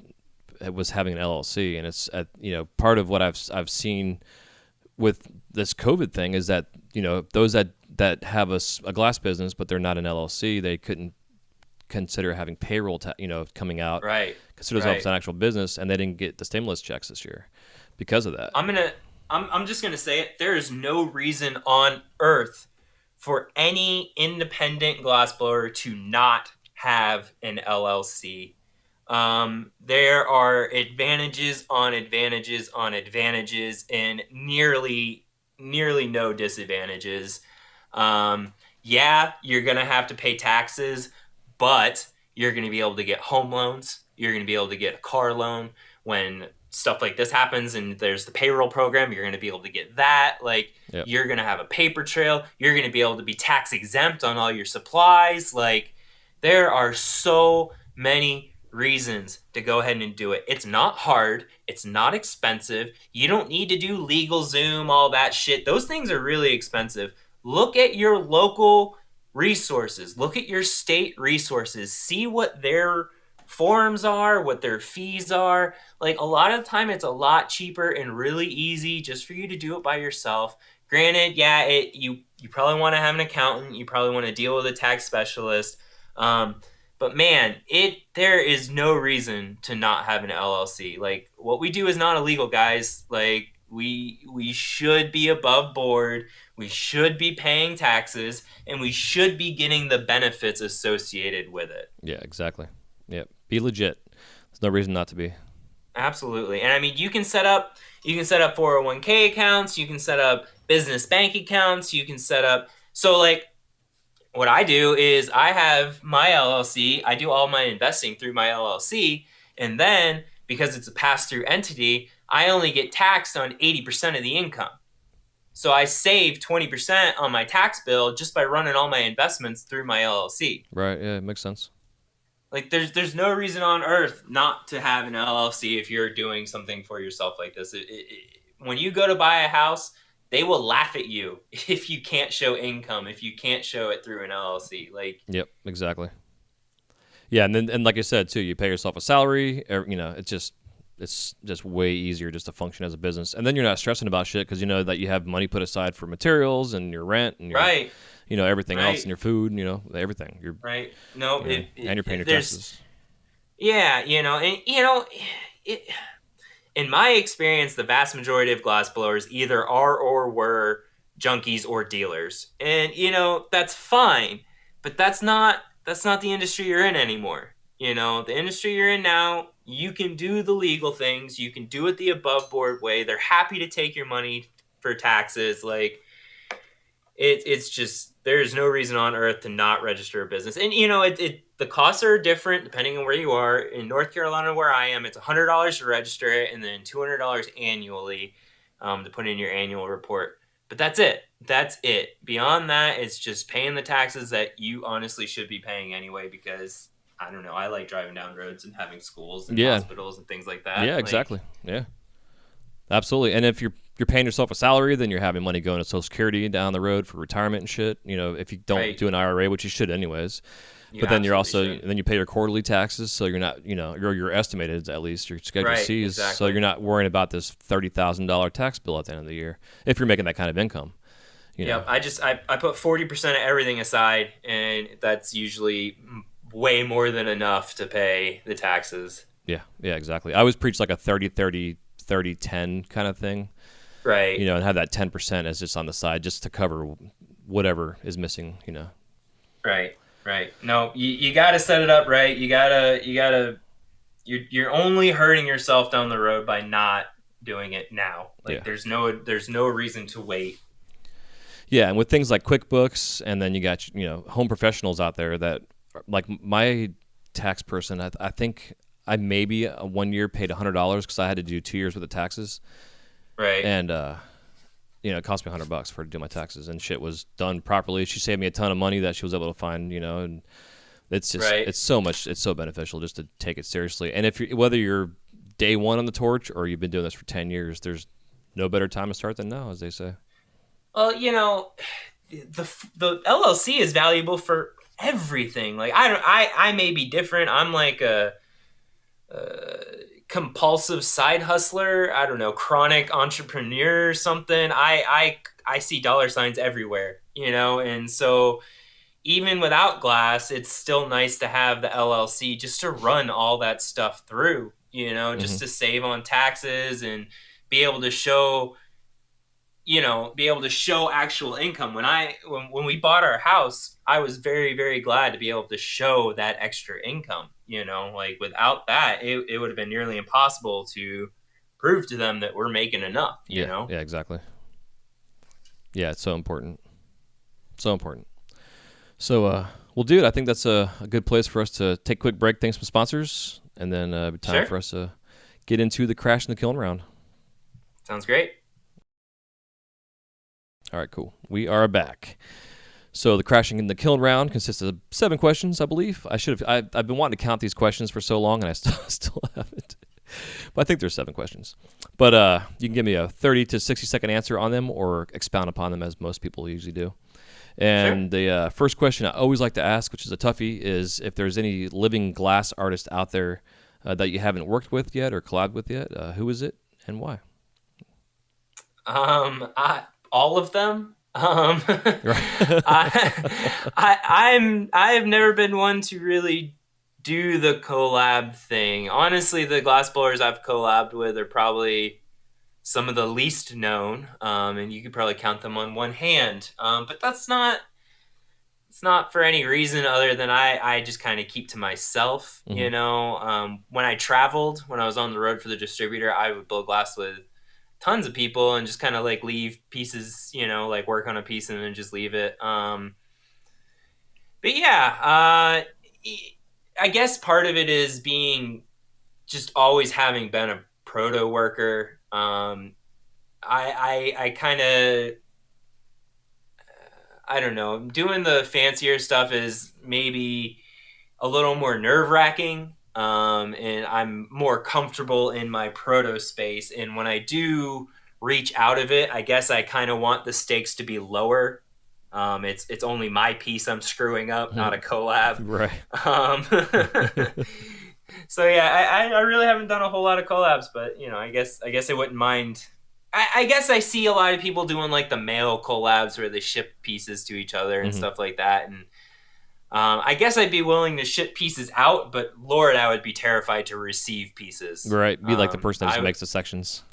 having an LLC, and it's part of what I've seen with this COVID thing is that those that have a glass business but they're not an LLC, they couldn't consider having payroll coming out, Right. consider themselves Right. an actual business, and they didn't get the stimulus checks this year because of that. I'm just gonna say it. There is no reason on earth for any independent glassblower to not have an LLC. There are advantages on advantages on advantages, and nearly no disadvantages. Yeah, you're gonna have to pay taxes, but you're gonna be able to get home loans. You're gonna be able to get a car loan when stuff like this happens, and there's the payroll program. You're gonna be able to get that. Like, Yep. you're gonna have a paper trail. You're gonna be able to be tax exempt on all your supplies. Like, there are so many reasons to go ahead and do it. It's not hard. It's not expensive. You don't need to do legal Zoom, all that shit. Those things are really expensive. Look at your local resources. Look at your state resources. See what their forms are, what their fees are. Like, a lot of the time it's a lot cheaper and really easy just for you to do it by yourself. Granted, yeah, you probably want to have an accountant. You probably want to deal with a tax specialist. But man, there is no reason to not have an LLC. Like, what we do is not illegal, guys. Like, we should be above board. We should be paying taxes, and we should be getting the benefits associated with it. Yeah, exactly. Yep. Be legit. There's no reason not to be. Absolutely. And I mean, you can set up 401k accounts, you can set up business bank accounts, you can set up so like what I do is I have my LLC, I do all my investing through my LLC, and then because it's a pass-through entity, I only get taxed on 80% of the income. So I save 20% on my tax bill just by running all my investments through my LLC. Right. Yeah, it makes sense. Like, there's no reason on earth not to have an LLC if you're doing something for yourself like this. When you go to buy a house, they will laugh at you if you can't show income, if you can't show it through an LLC. Like, Yep, exactly. Yeah, and like I said too, you pay yourself a salary. It's just way easier just to function as a business, and then you're not stressing about shit because you know that you have money put aside for materials and your rent and your right, everything else right, and your food. Everything. right. No, And you're paying your there's taxes. yeah, it, in my experience, the vast majority of glass blowers either are or were junkies or dealers, and that's fine, but that's not the industry you're in anymore. The industry you're in now, you can do the legal things, you can do it the above board way. They're happy to take your money for taxes. Like, it's just there's no reason on earth to not register a business. And the costs are different depending on where you are. In North Carolina, where I am, it's $100 to register it, and then $200 annually to put in your annual report. But that's it. That's it. Beyond that, it's just paying the taxes that you honestly should be paying anyway. Because I don't know, I like driving down roads and having schools and Yeah, hospitals and things like that. yeah, Like, exactly. Yeah, absolutely. And if you're paying yourself a salary, then you're having money going to Social Security down the road for retirement and shit. If you don't right, do an IRA, which you should anyways. you But then you're absolutely also should. then you pay your quarterly taxes, so you're not your estimated at least your Schedule Right, C's, so exactly. you're not worrying about this $30,000 tax bill at the end of the year if you're making that kind of income. You know. Yep, I put 40% of everything aside, and that's usually way more than enough to pay the taxes. Yeah, yeah, exactly. I always preach like a 30-30-30-10 kind of thing, Right, and have that 10% as just on the side just to cover whatever is missing. right, right. No, you got to set it up right. You gotta. You're only hurting yourself down the road by not doing it now. Yeah. Like, there's no reason to wait. Yeah, and with things like QuickBooks, and then you got home professionals out there that like my tax person. I think I maybe 1 year paid $100 because I had to do 2 years worth of taxes, Right. and it cost me $100 for to do my taxes, and shit was done properly. She saved me a ton of money that she was able to find, and it's just Right. it's so beneficial just to take it seriously. And if whether you're day one on the torch or you've been doing this for 10 years, there's no better time to start than now, as they say. Well, the LLC is valuable for everything. Like I may be different. I'm like a compulsive side hustler. I don't know, chronic entrepreneur or something. I see dollar signs everywhere, and so even without glass, it's still nice to have the LLC just to run all that stuff through, just Hmm. to save on taxes and be able to show actual income. When we bought our house, I was very, very glad to be able to show that extra income. Like without that, it would have been nearly impossible to prove to them that we're making enough. Yeah, yeah, exactly. Yeah, it's so important, so important. So, well, dude, I think that's a good place for us to take a quick break. Thanks for sponsors, and then time Sure. for us to get into the crash in the kiln round. Sounds great. All right, cool. We are back. So the crashing in the kiln round consists of 7 questions, I believe. I've been wanting to count these questions for so long, and I still haven't. But I think there's 7 questions. But you can give me a 30 to 60-second answer on them, or expound upon them as most people usually do. Sure. And the first question I always like to ask, which is a toughie, is if there's any living glass artist out there that you haven't worked with yet or collabed with yet. Who is it and why? All of them. Right. I've never been one to really do the collab thing. Honestly, the glass blowers I've collabed with are probably some of the least known, and you could probably count them on one hand. But that's not it's not for any reason other than I just kind of keep to myself. Hmm. When I traveled, when I was on the road for the distributor, I would blow glass with tons of people and just kind of like leave pieces, like work on a piece and then just leave it. But yeah, I guess part of it is being just always having been a proto worker. I kind of, I don't know, doing the fancier stuff is maybe a little more nerve wracking. And I'm more comfortable in my proto space. And when I do reach out of it, I guess I kind of want the stakes to be lower. It's only my piece I'm screwing up, not a collab. Right. Um, so yeah, I really haven't done a whole lot of collabs, but I guess I wouldn't mind. I guess I see a lot of people doing like the mail collabs where they ship pieces to each other and Hmm. stuff like that, and I guess I'd be willing to ship pieces out, but Lord, I would be terrified to receive pieces. Right. Be like the person that just I makes the sections.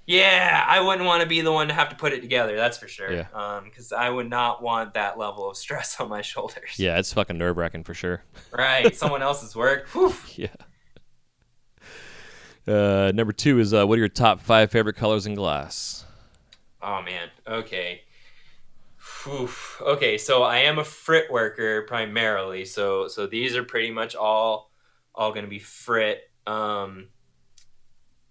Yeah, I wouldn't want to be the one to have to put it together. That's for sure. Yeah. Because I would not want that level of stress on my shoulders. Yeah, it's fucking nerve wracking for sure. Right, someone else's work. Whew. Yeah. Number 2 is what are your top 5 favorite colors in glass? Oh man. Okay. Whew. Okay, so I am a frit worker primarily. So these are pretty much all going to be frit.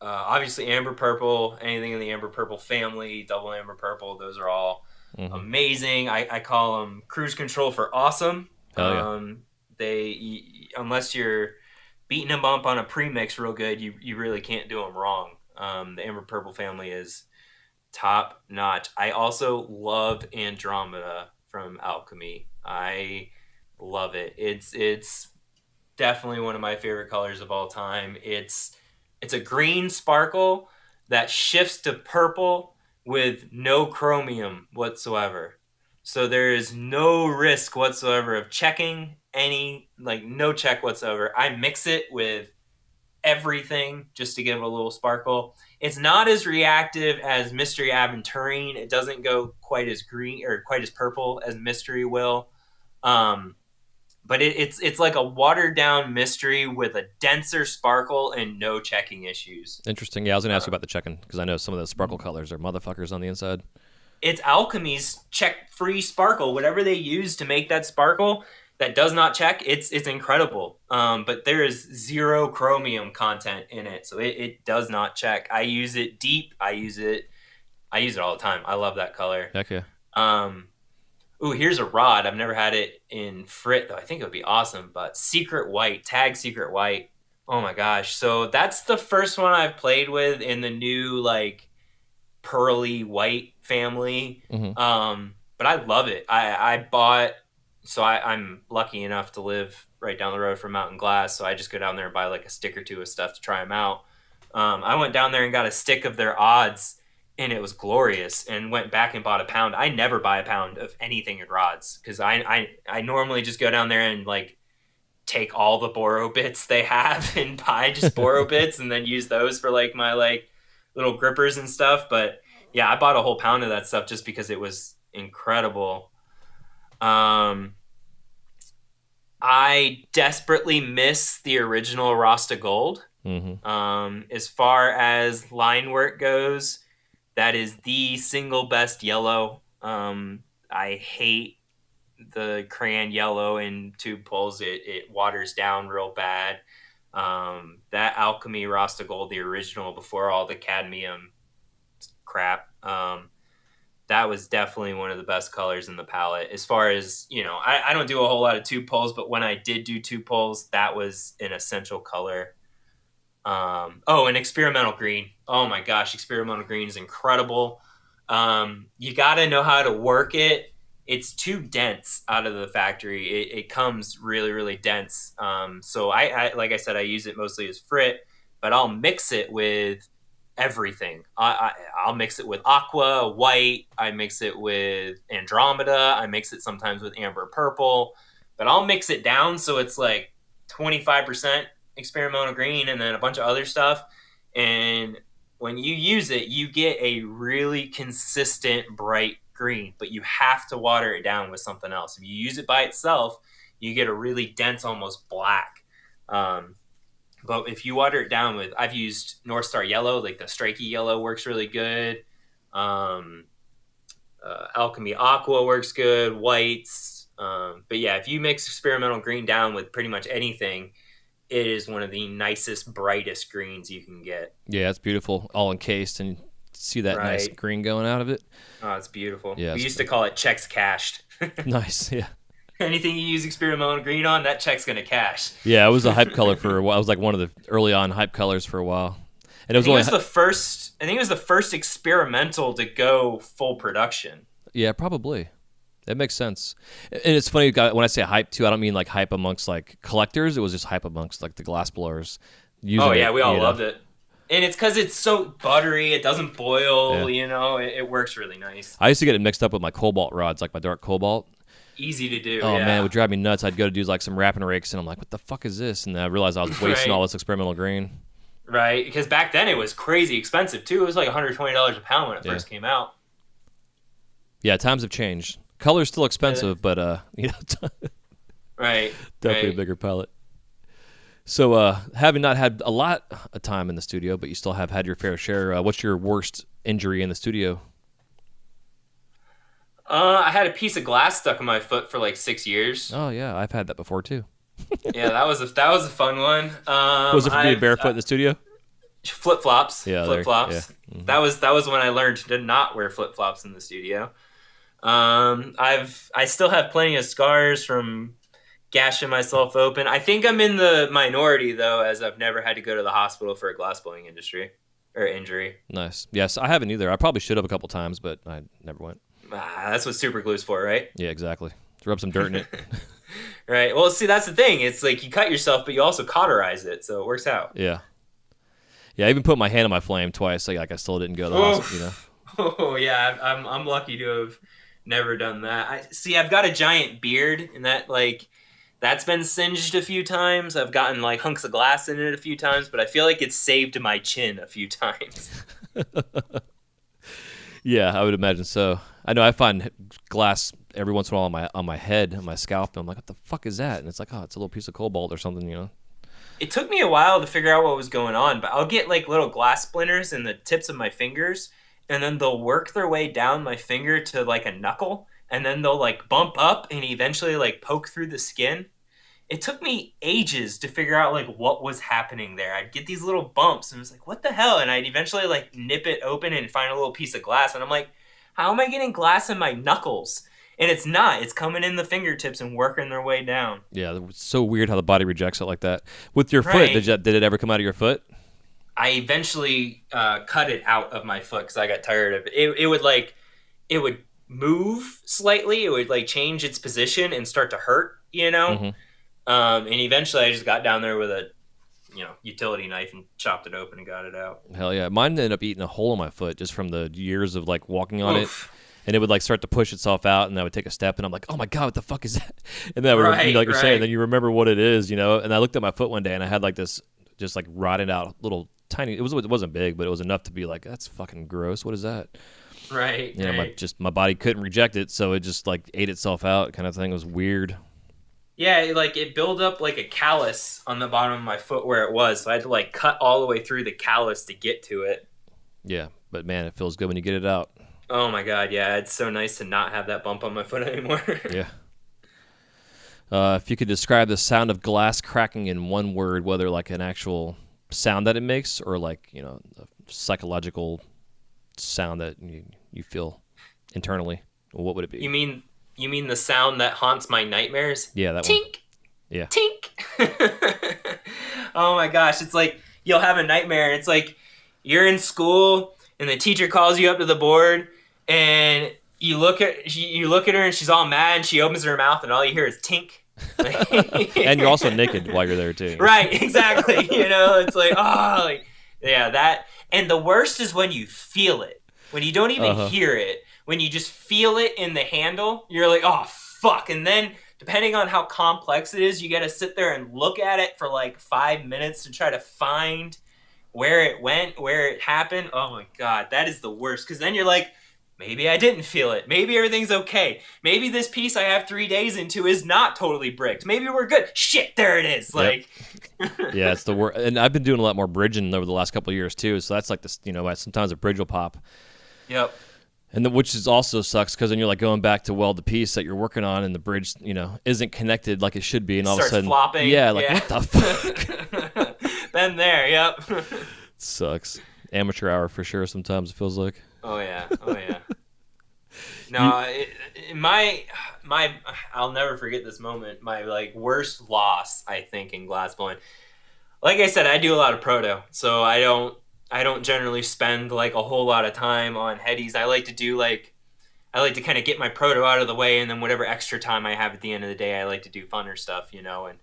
Obviously amber purple, anything in the amber purple family, double amber purple, those are all Hmm. amazing. I call them cruise control for awesome. Hell yeah. Unless you're beating them up on a premix real good, you really can't do them wrong. The amber purple family is top notch. I also love Andromeda from Alchemy. I love it. It's definitely one of my favorite colors of all time. It's a green sparkle that shifts to purple with no chromium whatsoever. So there is no risk whatsoever of checking any, like no check whatsoever. I mix it with everything just to give it a little sparkle. It's not as reactive as Mystery Aventurine. It doesn't go quite as green or quite as purple as Mystery will. Um, but it's like a watered down mystery with a denser sparkle and no checking issues. Interesting. Yeah, I was gonna ask you Uh, about the checking because I know some of the sparkle colors are motherfuckers on the inside. it's Alchemy's check free sparkle. Whatever they use to make that sparkle that does not check, it's incredible. But there is zero chromium content in it, so it does not check. I use it deep. I use it I use it all the time. I love that color. Heck yeah. Um, ooh, here's a rod. I've never had it in frit though. I think it would be awesome. But secret white, tag secret white. Oh my gosh. So that's the first one I've played with in the new like pearly white family. Hmm. But I love it. I bought, I'm lucky enough to live right down the road from Mountain Glass. So I just go down there and buy like a stick or two of stuff to try them out. I went down there and got a stick of their odds, and it was glorious, and went back and bought a pound. I never buy a pound of anything in rods because I normally just go down there and like take all the boro bits they have and buy just boro bits and then use those for like my like little grippers and stuff. But yeah, I bought a whole pound of that stuff just because it was incredible. Um, I desperately miss the original Rasta Gold. Hmm. As far as line work goes, that is the single best yellow. I hate the crayon yellow in tube pulls. It waters down real bad. That Alchemy Rasta Gold, the original before all the cadmium crap, that was definitely one of the best colors in the palette. As far as, I don't do a whole lot of tube pulls, but when I did do tube pulls, that was an essential color. And experimental green. Oh my gosh, experimental green is incredible. You got to know how to work it. It's too dense out of the factory. It comes really, really dense. So like I said, I use it mostly as frit, but I'll mix it with everything. I'll mix it with aqua, white. I mix it with Andromeda. I mix it sometimes with amber purple, but I'll mix it down so it's like 25% experimental green and then a bunch of other stuff. And when you use it, you get a really consistent bright green, but you have to water it down with something else. If you use it by itself, you get a really dense, almost black. But if you water it down with, I've used North Star Yellow, like the strikey yellow works really good. Alchemy Aqua works good, whites. But yeah, if you mix experimental green down with pretty much anything, it is one of the nicest, brightest greens you can get. Yeah, it's beautiful, all encased, and see that nice Right. green going out of it. Oh, it's beautiful. Yeah, We it's used to call it checks cashed. nice. Yeah. Anything you use experimental green on, that check's gonna cash. Yeah, it was a hype color for a while. It was like one of the early on hype colors for a while. And it I was think it only was the first. I think it was the first experimental to go full production. yeah, probably. That makes sense. And it's funny when I say hype too, I don't mean like hype amongst like collectors. It was just hype amongst like the glass blowers using Oh yeah, it, we all you know. loved it, and it's because it's so buttery. It doesn't Yeah. boil. It works really nice. I used to get it mixed up with my cobalt rods, like my dark cobalt. Easy to do. Oh Yeah. man, it would drive me nuts. I'd go to do like some wrapping rakes, and I'm like, what the fuck is this? And then I realized I was wasting Right. all this experimental green. Right, because back then it was crazy expensive too. It was like $120 a pound when it Yeah. first came out. Yeah, times have changed. Color's still expensive, but Right. definitely right. a bigger palette. So, having not had a lot of time in the studio, but you still have had your fair share, what's your worst injury in the studio? I had a piece of glass stuck in my foot for like 6 years. Oh, yeah, I've had that before, too. Yeah, that was a fun one. Was it for being I've barefoot in the studio? flip flops. Yeah, Flip flops. yeah. Mhm. That was when I learned to not wear flip flops in the studio. I still have plenty of scars from gashing myself open. I think I'm in the minority though, as I've never had to go to the hospital for a glass blowing industry or injury. Nice. Yes, I haven't either. I probably should have a couple times, but I never went. That's what super glue's for, right? Yeah, exactly. Rub some dirt in it. Right. Well, see, that's the thing. It's like you cut yourself, but you also cauterize it, so it works out. Yeah. Yeah, I even put my hand on my flame twice. Like I still didn't go to the hospital, Oh yeah, I'm lucky to have never done that. I've got a giant beard, and that's been singed a few times. I've gotten like hunks of glass in it a few times, but I feel like it's saved my chin a few times. Yeah, I would imagine so. I know I find glass every once in a while on my head, on my scalp, and I'm like, what the fuck is that? And it's like, oh, it's a little piece of cobalt or something. It took me a while to figure out what was going on, but I'll get like little glass splinters in the tips of my fingers, and then they'll work their way down my finger to like a knuckle, and then they'll like bump up and eventually like poke through the skin. it took me ages to figure out like what was happening there. I'd get these little bumps and it was like, what the hell? And I'd eventually like nip it open and find a little piece of glass. And I'm like, how am I getting glass in my knuckles? And it's not. It's coming in the fingertips and working their way down. Yeah, it's so weird how the body rejects it like that. With your foot, Right. did it ever come out of your foot? I eventually cut it out of my foot because I got tired of it. It would move slightly. It would like change its position and start to hurt, you know. Mm-hmm. And eventually, I just got down there with a utility knife and chopped it open and got it out. Hell yeah. Mine ended up eating a hole in my foot just from the years of like walking on Oof. it. And it would like start to push itself out, and I would take a step, and I'm like, "Oh my god, what the fuck is that?" And then I would, Right, like you're saying, right. then you remember what it is, you know. And I looked at my foot one day, and I had like this, just like rotted out little tiny. It wasn't big, but it was enough to be like, "That's fucking gross. What is that?" Right, You know, right. my body couldn't reject it, so it just like ate itself out, kind of thing. It was weird. Yeah, it built up like a callus on the bottom of my foot where it was. So I had to like cut all the way through the callus to get to it. Yeah, but man, it feels good when you get it out. Oh my god, yeah, it's so nice to not have that bump on my foot anymore. Yeah. If you could describe the sound of glass cracking in one word, whether like an actual sound that it makes or like, you know, a psychological sound that you feel internally, what would it be? You mean the sound that haunts my nightmares? Yeah, that one. Tink, Yeah. tink. Oh my gosh, it's like you'll have a nightmare. It's like you're in school and the teacher calls you up to the board and you look at her and she's all mad and she opens her mouth and all you hear is tink. And you're also naked while you're there too. Right, exactly. It's like, oh, like, yeah, that. And the worst is when you feel it, when you don't even hear it, when you just feel it in the handle. You're like, oh fuck. And then depending on how complex it is, you got to sit there and look at it for like 5 minutes to try to find where it went, where it happened. Oh my god, that is the worst. Because then you're like, maybe I didn't feel it. Maybe everything's okay. Maybe this piece I have 3 days into is not totally bricked. Maybe we're good. Shit, there it is. Like, Yeah, it's the worst. And I've been doing a lot more bridging over the last couple of years too. So that's like this, sometimes a bridge will pop. yep. And which is also sucks because then you're like going back to weld the piece that you're working on, and the bridge, isn't connected like it should be, and all of a Starts sudden, flopping. yeah, like what the fuck? Been there, yep. Sucks. Amateur hour for sure. Sometimes it feels like. Oh yeah. No, I'll never forget this moment. My like worst loss, I think, in glassblowing. Like I said, I do a lot of proto, so I don't generally spend like a whole lot of time on headies. I like to kind of get my proto out of the way, and then whatever extra time I have at the end of the day, I like to do funner stuff, And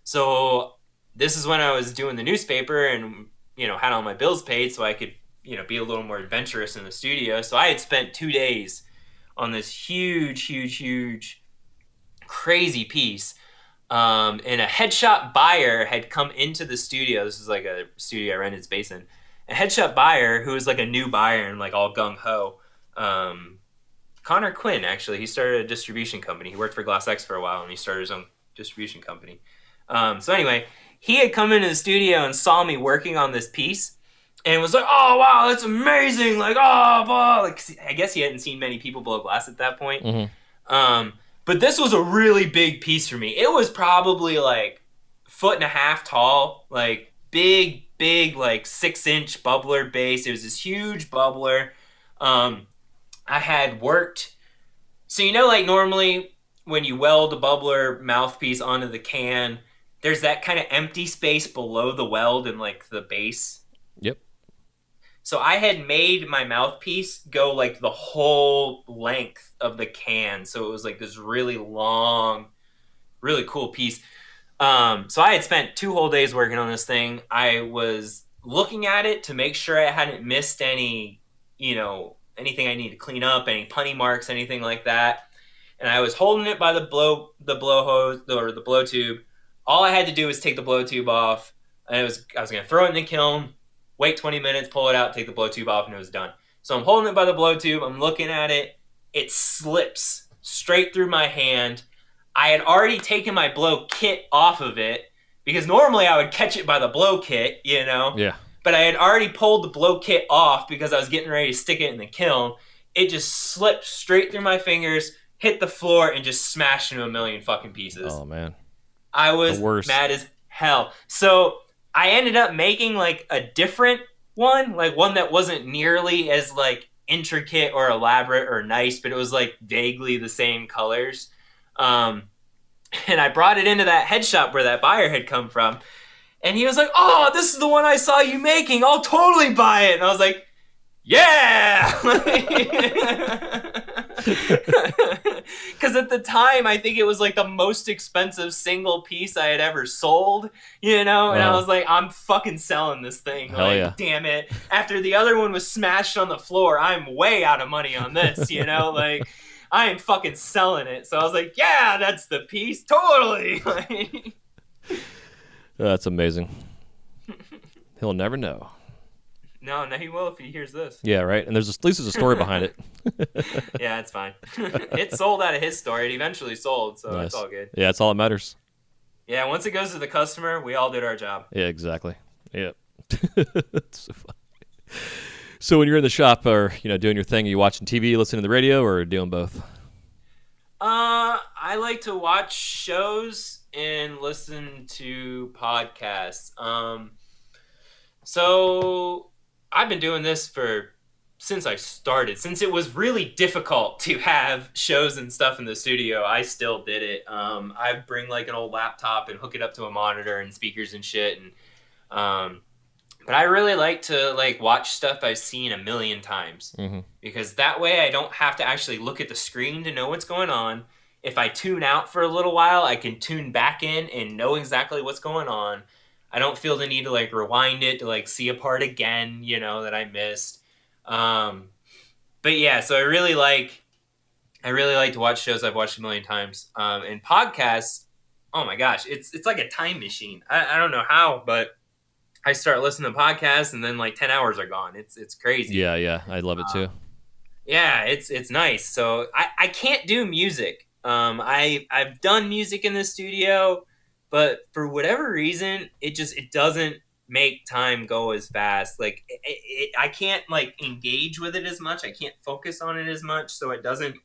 so this is when I was doing the newspaper and had all my bills paid, so I could be a little more adventurous in the studio. So I had spent 2 days on this huge, crazy piece. And a headshot buyer had come into the studio. This is like a studio I rented space in. A headshot buyer who was like a new buyer and like all gung ho. Connor Quinn, actually, he started a distribution company. He worked for Glass X for a while and he started his own distribution company. So anyway, he had come into the studio and saw me working on this piece and was like, "Oh wow, that's amazing!" Like, "Oh, blah." Like, I guess he hadn't seen many people blow glass at that point. Mm-hmm. But this was a really big piece for me. It was probably like 1.5 feet tall, like big, like 6-inch bubbler base. It was this huge bubbler. I had worked. So like normally when you weld a bubbler mouthpiece onto the can, there's that kind of empty space below the weld and like the base. Yep. So I had made my mouthpiece go like the whole length of the can. So it was like this really long, really cool piece. So I had spent 2 whole days working on this thing. I was looking at it to make sure I hadn't missed any, anything I need to clean up, any punny marks, anything like that. And I was holding it by the blow hose or the blow tube. All I had to do was take the blow tube off. And I was going to throw it in the kiln, wait 20 minutes, pull it out, take the blow tube off, and it was done. So I'm holding it by the blow tube. I'm looking at it. It slips straight through my hand. I had already taken my blow kit off of it because normally I would catch it by the blow kit, Yeah. But I had already pulled the blow kit off because I was getting ready to stick it in the kiln. It just slipped straight through my fingers, hit the floor, and just smashed into a million fucking pieces. Oh man. I The was worst. mad as hell. So I ended up making like a different one, like one that wasn't nearly as like intricate or elaborate or nice, but it was like vaguely the same colors. Um, and I brought it into that head shop where that buyer had come from, and he was like, "Oh, this is the one I saw you making. I'll totally buy it." And I was like, yeah. Because at the time, I think it was like the most expensive single piece I had ever sold, and I Uh-huh. was like, I'm fucking selling this thing. Hell yeah. Like, damn it. After the other one was smashed on the floor, I'm way out of money on this, like, I am fucking selling it. So I was like, yeah, that's the piece. Totally. That's amazing. He'll never know. No, he will if he hears this. Yeah, right. And at least there's a story behind it. Yeah, it's fine. It sold out of his store. It eventually sold, so it's Nice. all good. Yeah, that's all that matters. Yeah, once it goes to the customer, we all did our job. Yeah, exactly. Yep. It's so fun. So when you're in the shop or doing your thing, are you watching TV, listening to the radio, or doing both? I like to watch shows and listen to podcasts. So I've been doing this since I started. Since it was really difficult to have shows and stuff in the studio, I still did it. I bring like an old laptop and hook it up to a monitor and speakers and shit, and but I really like to like watch stuff I've seen a million times, Mm-hmm. because that way I don't have to actually look at the screen to know what's going on. If I tune out for a little while, I can tune back in and know exactly what's going on. I don't feel the need to like rewind it to like see a part again, that I missed. Um, but yeah, so I really like to watch shows I've watched a million times. And podcasts, oh my gosh, it's like a time machine. I don't know how, but I start listening to podcasts and then like 10 hours are gone. It's crazy. Yeah, I love it too. Yeah, it's nice. So I can't do music. I've done music in the studio, but for whatever reason, it doesn't make time go as fast. Like I can't like engage with it as much. I can't focus on it as much, so it doesn't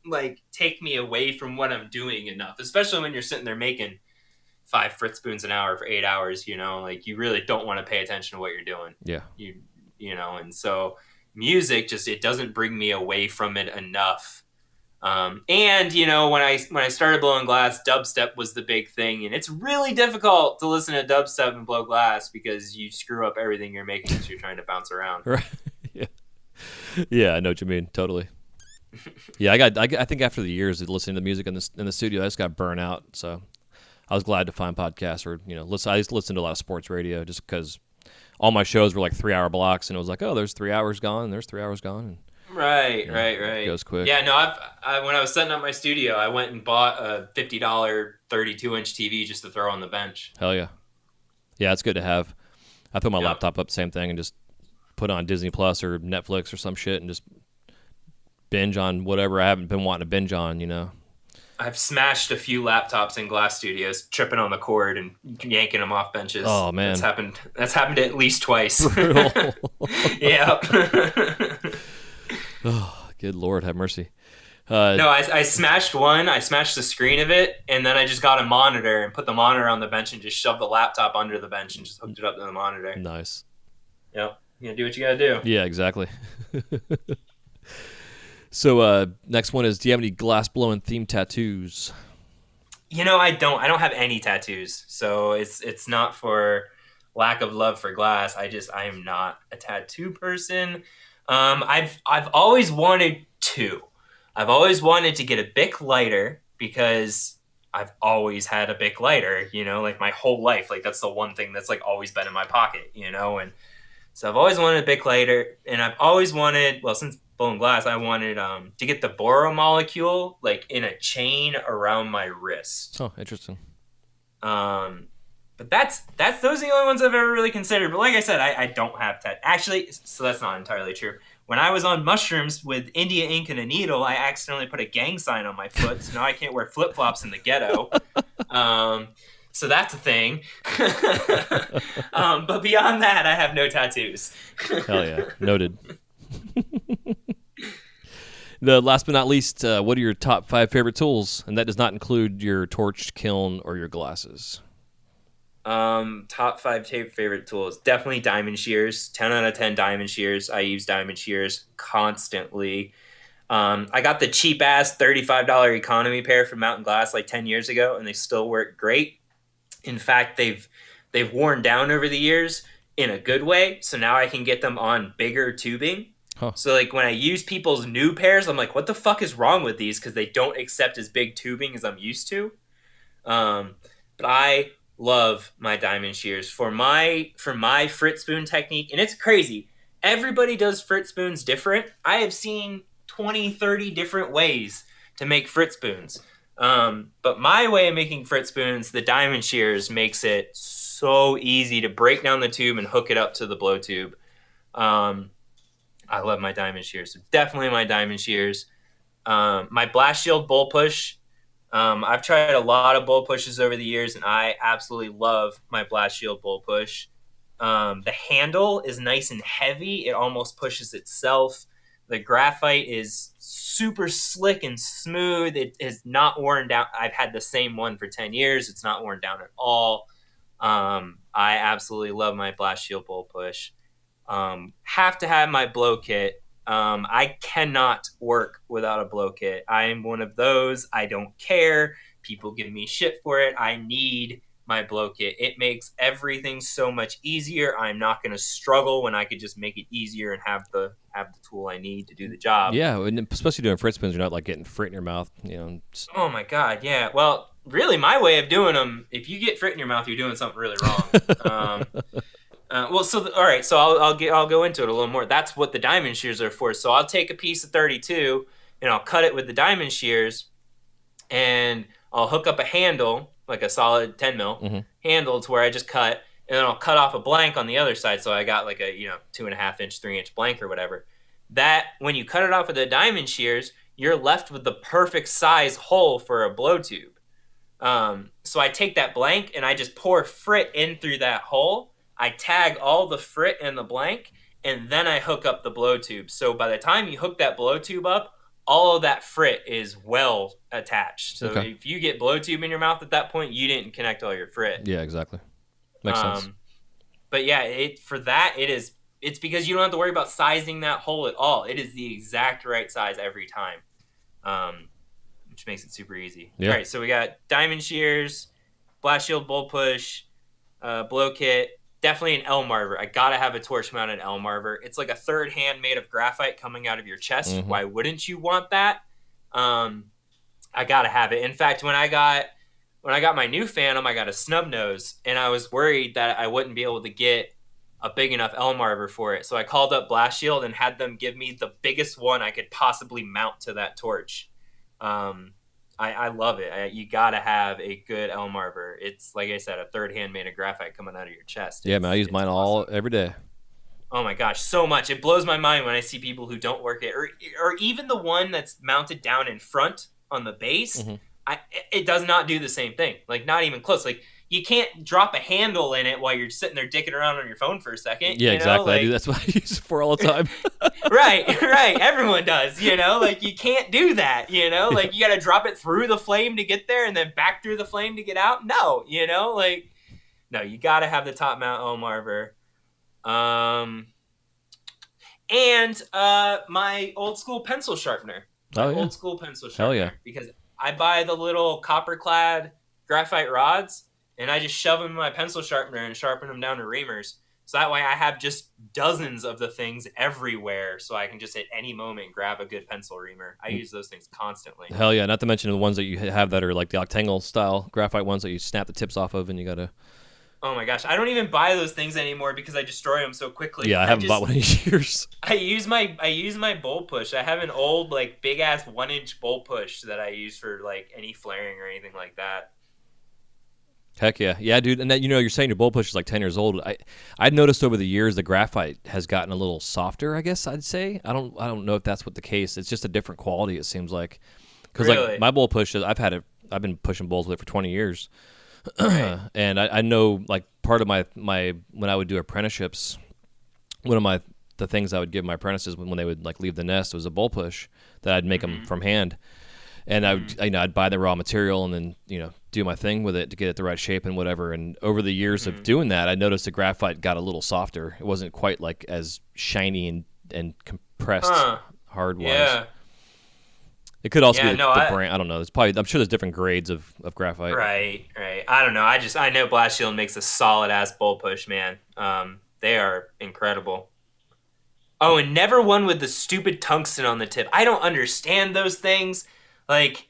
like take me away from what I'm doing enough. Especially when you're sitting there making 5 frit spoons an hour for 8 hours. Like you really don't want to pay attention to what you're doing. Yeah. And so music just it doesn't bring me away from it enough. And when I started blowing glass, dubstep was the big thing, and it's really difficult to listen to dubstep and blow glass because you screw up everything you're making as you're trying to bounce around. Right. Yeah. Yeah, I know what you mean. Totally. Yeah, I think after the years of listening to music in the studio, I just got burnt out. So I was glad to find podcasts or listen. I used to listen to a lot of sports radio just because all my shows were like 3-hour blocks, and it was like, oh, there's 3 hours gone, there's 3 hours gone, and Right. it goes quick. Yeah, no, when I was setting up my studio, I went and bought a $50 32-inch TV just to throw on the bench. Hell yeah. Yeah, it's good to have. I put my Yep. laptop up, same thing, and just put on Disney Plus or Netflix or some shit and just binge on whatever I haven't been wanting to binge on. I've smashed a few laptops in glass studios, tripping on the cord and yanking them off benches. Oh, man. That's happened at least twice. Brutal. Yep. Oh, good Lord, have mercy. No, I smashed one. I smashed the screen of it, and then I just got a monitor and put the monitor on the bench and just shoved the laptop under the bench and just hooked it up to the monitor. Nice. Yep. You do what you gotta do. Yeah, exactly. So next one is, do you have any glass blowing themed tattoos? I don't have any tattoos, so it's not for lack of love for glass. I am not a tattoo person. I've always wanted to. I've always wanted to get a Bic lighter because I've always had a Bic lighter, like my whole life. Like that's the one thing that's like always been in my pocket, and so I've always wanted a Bic lighter, and I've always wanted, well, since blowing glass, I wanted to get the boro molecule like in a chain around my wrist. Oh, interesting. But those are the only ones I've ever really considered. But like I said, I don't have actually, so that's not entirely true. When I was on mushrooms with India ink and a needle, I accidentally put a gang sign on my foot, so now I can't wear flip flops in the ghetto. So that's a thing. But beyond that, I have no tattoos. Hell yeah, noted. The last but not least, what are your top 5 favorite tools? And that does not include your torch, kiln, or your glasses. Top five favorite tools. Definitely diamond shears. 10 out of 10 diamond shears. I use diamond shears constantly. I got the cheap ass $35 economy pair from Mountain Glass like 10 years ago, and they still work great. In fact, they've worn down over the years in a good way. So now I can get them on bigger tubing. Huh. So like when I use people's new pairs, I'm like, what the fuck is wrong with these? Because they don't accept as big tubing as I'm used to. But I love my diamond shears for my frit spoon technique, and it's crazy. Everybody does frit spoons different. I have seen 20, 30 different ways to make frit spoons. But my way of making frit spoons, the diamond shears, makes it so easy to break down the tube and hook it up to the blow tube. I love my diamond shears. So definitely my diamond shears. My blast shield bull push. I've tried a lot of bull pushes over the years, and I absolutely love my blast shield bull push. The handle is nice and heavy. It almost pushes itself. The graphite is super slick and smooth. It is not worn down. I've had the same one for 10 years. It's not worn down at all. I absolutely love my blast shield bull push. Have to have my blow kit. I cannot work without a blow kit. I am one of those. I don't care. People give me shit for it. I need my blow kit. It makes everything so much easier. I'm not going to struggle when I could just make it easier and have the tool I need to do the job. Yeah, and especially doing frit spoons, you're not like getting frit in your mouth. Oh my god, yeah. Well, really, my way of doing them, if you get frit in your mouth, you're doing something really wrong. All right. So I'll go into it a little more. That's what the diamond shears are for. So I'll take a piece of 32 and I'll cut it with the diamond shears, and I'll hook up a handle, like a solid 10 mil handle, to where I just cut, and then I'll cut off a blank on the other side. So I got like a 2.5 inch, 3 inch blank or whatever. That when you cut it off with the diamond shears, you're left with the perfect size hole for a blow tube. So I take that blank and I just pour frit in through that hole. I tag all the frit in the blank, and then I hook up the blow tube. So by the time you hook that blow tube up, all of that frit is well attached. So if you get blow tube in your mouth at that point, you didn't connect all your frit. Yeah, exactly. Makes sense. But yeah, it's because you don't have to worry about sizing that hole at all. It is the exact right size every time, which makes it super easy. Yeah. All right, so we got diamond shears, blast shield bull push, blow kit. Definitely an L-marver. I gotta have a torch-mounted L-marver. It's like a third hand made of graphite coming out of your chest. Mm-hmm. Why wouldn't you want that? I gotta have it. In fact, when I got my new Phantom, I got a snub nose, and I was worried that I wouldn't be able to get a big enough L-marver for it. So I called up Blast Shield and had them give me the biggest one I could possibly mount to that torch. I love it. You gotta have a good L-marver. It's like I said, a third hand made of graphite coming out of your chest. Yeah, man, I use mine every day. Oh my gosh, so much. It blows my mind when I see people who don't work it, or even the one that's mounted down in front on the base. Mm-hmm. It does not do the same thing. Like, not even close. Like, you can't drop a handle in it while you're sitting there dicking around on your phone for a second. Yeah, exactly. Like, that's what I use it for all the time. Right. Everyone does, Like, you can't do that, Like, you got to drop it through the flame to get there and then back through the flame to get out. No, Like, no, you got to have the top mount Omarver. And my old school pencil sharpener. Old school pencil sharpener. Hell yeah. Because I buy the little copper-clad graphite rods, and I just shove them in my pencil sharpener and sharpen them down to reamers. So that way I have just dozens of the things everywhere, so I can just at any moment grab a good pencil reamer. I use those things constantly. Hell yeah, not to mention the ones that you have that are like the octangle style graphite ones that you snap the tips off of, and you gotta... Oh my gosh, I don't even buy those things anymore because I destroy them so quickly. Yeah, I haven't bought one in years. I use my bowl push. I have an old like big ass 1-inch bowl push that I use for like any flaring or anything like that. Heck yeah, dude. And that, you're saying your bowl push is like 10 years old. I've noticed over the years the graphite has gotten a little softer. I guess I'd say. I don't know if that's what the case. It's just a different quality. It seems like because really? Like my bowl push, I've been pushing bowls with it for 20 years. Right. And I know like part of my when I would do apprenticeships, one of the things I would give my apprentices when they would like leave the nest was a bull push that I'd make them from hand. And I would, I'd buy the raw material and then, do my thing with it to get it the right shape and whatever. And over the years of doing that, I noticed the graphite got a little softer. It wasn't quite like as shiny and compressed hard-wise. Yeah. It could also be the brand. I don't know. I'm sure there's different grades of graphite. Right. I don't know. I know Blast Shield makes a solid-ass bull push, man. They are incredible. Oh, and never one with the stupid tungsten on the tip. I don't understand those things. Like,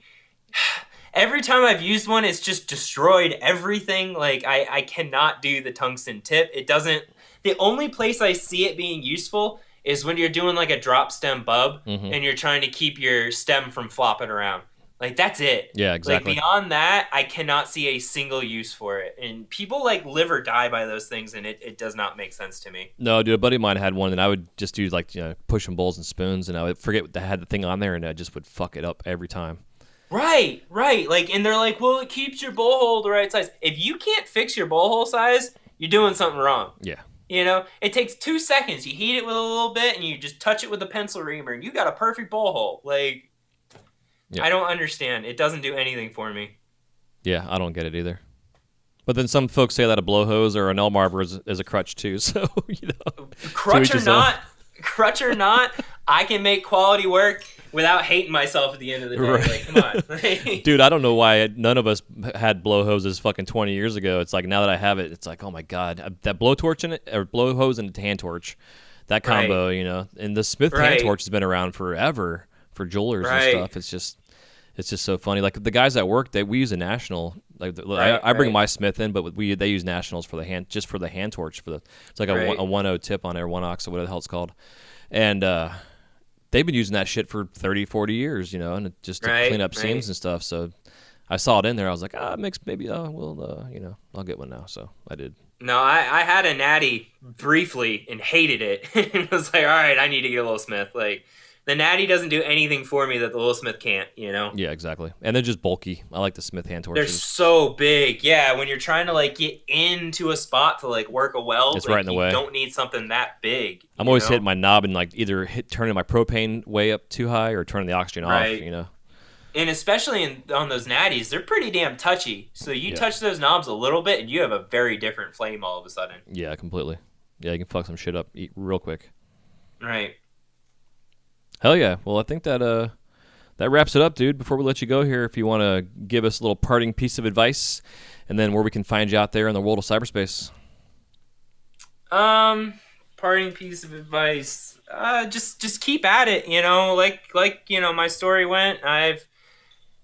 every time I've used one, it's just destroyed everything. Like, I cannot do the tungsten tip. It doesn't... The only place I see it being useful is when you're doing, like, a drop stem bub, and you're trying to keep your stem from flopping around. Like, that's it. Yeah, exactly. Like, beyond that, I cannot see a single use for it. And people, like, live or die by those things, and it does not make sense to me. No, dude, a buddy of mine had one, and I would just do, like, pushing bowls and spoons, and I would forget that I had the thing on there, and I just would fuck it up every time. Right. Like, and they're like, well, it keeps your bowl hole the right size. If you can't fix your bowl hole size, you're doing something wrong. Yeah. It takes 2 seconds. You heat it with a little bit, and you just touch it with a pencil reamer, and you got a perfect bowl hole. Like... Yeah. I don't understand. It doesn't do anything for me. Yeah, I don't get it either. But then some folks say that a blow hose or an Elmarver is a crutch too. So crutch or not, I can make quality work without hating myself at the end of the day. Right. Like, come on, dude. I don't know why none of us had blow hoses fucking 20 years ago. It's like now that I have it, it's like, oh my god, that blow torch in it or blow hose and a hand torch, that combo, and the Smith hand torch has been around forever for jewelers and stuff. It's just so funny. Like the guys at work, we use a National. Like I bring my Smith in, but they use Nationals for the hand torch it's like a 1.0 tip on there, 1-ox or whatever the hell it's called, and they've been using that shit for 30, 40 years, and just to clean up seams and stuff. So I saw it in there. I was like, I'll get one now. So I did. No, I had a Natty briefly and hated it. It was like, all right, I need to get a little Smith. Like. The Natty doesn't do anything for me that the Little Smith can't, Yeah, exactly. And they're just bulky. I like the Smith hand torches. They're so big. Yeah, when you're trying to, like, get into a spot to, like, work a weld, it's right in the way. You don't need something that big. I'm always hitting my knob and, like, either turning my propane way up too high or turning the oxygen off, And especially on those Natties, they're pretty damn touchy. So you touch those knobs a little bit, and you have a very different flame all of a sudden. Yeah, completely. Yeah, you can fuck some shit up real quick. Right. Hell yeah. Well, I think that wraps it up, dude. Before we let you go here, if you want to give us a little parting piece of advice and then where we can find you out there in the world of cyberspace. Parting piece of advice. Just keep at it, like my story went. I've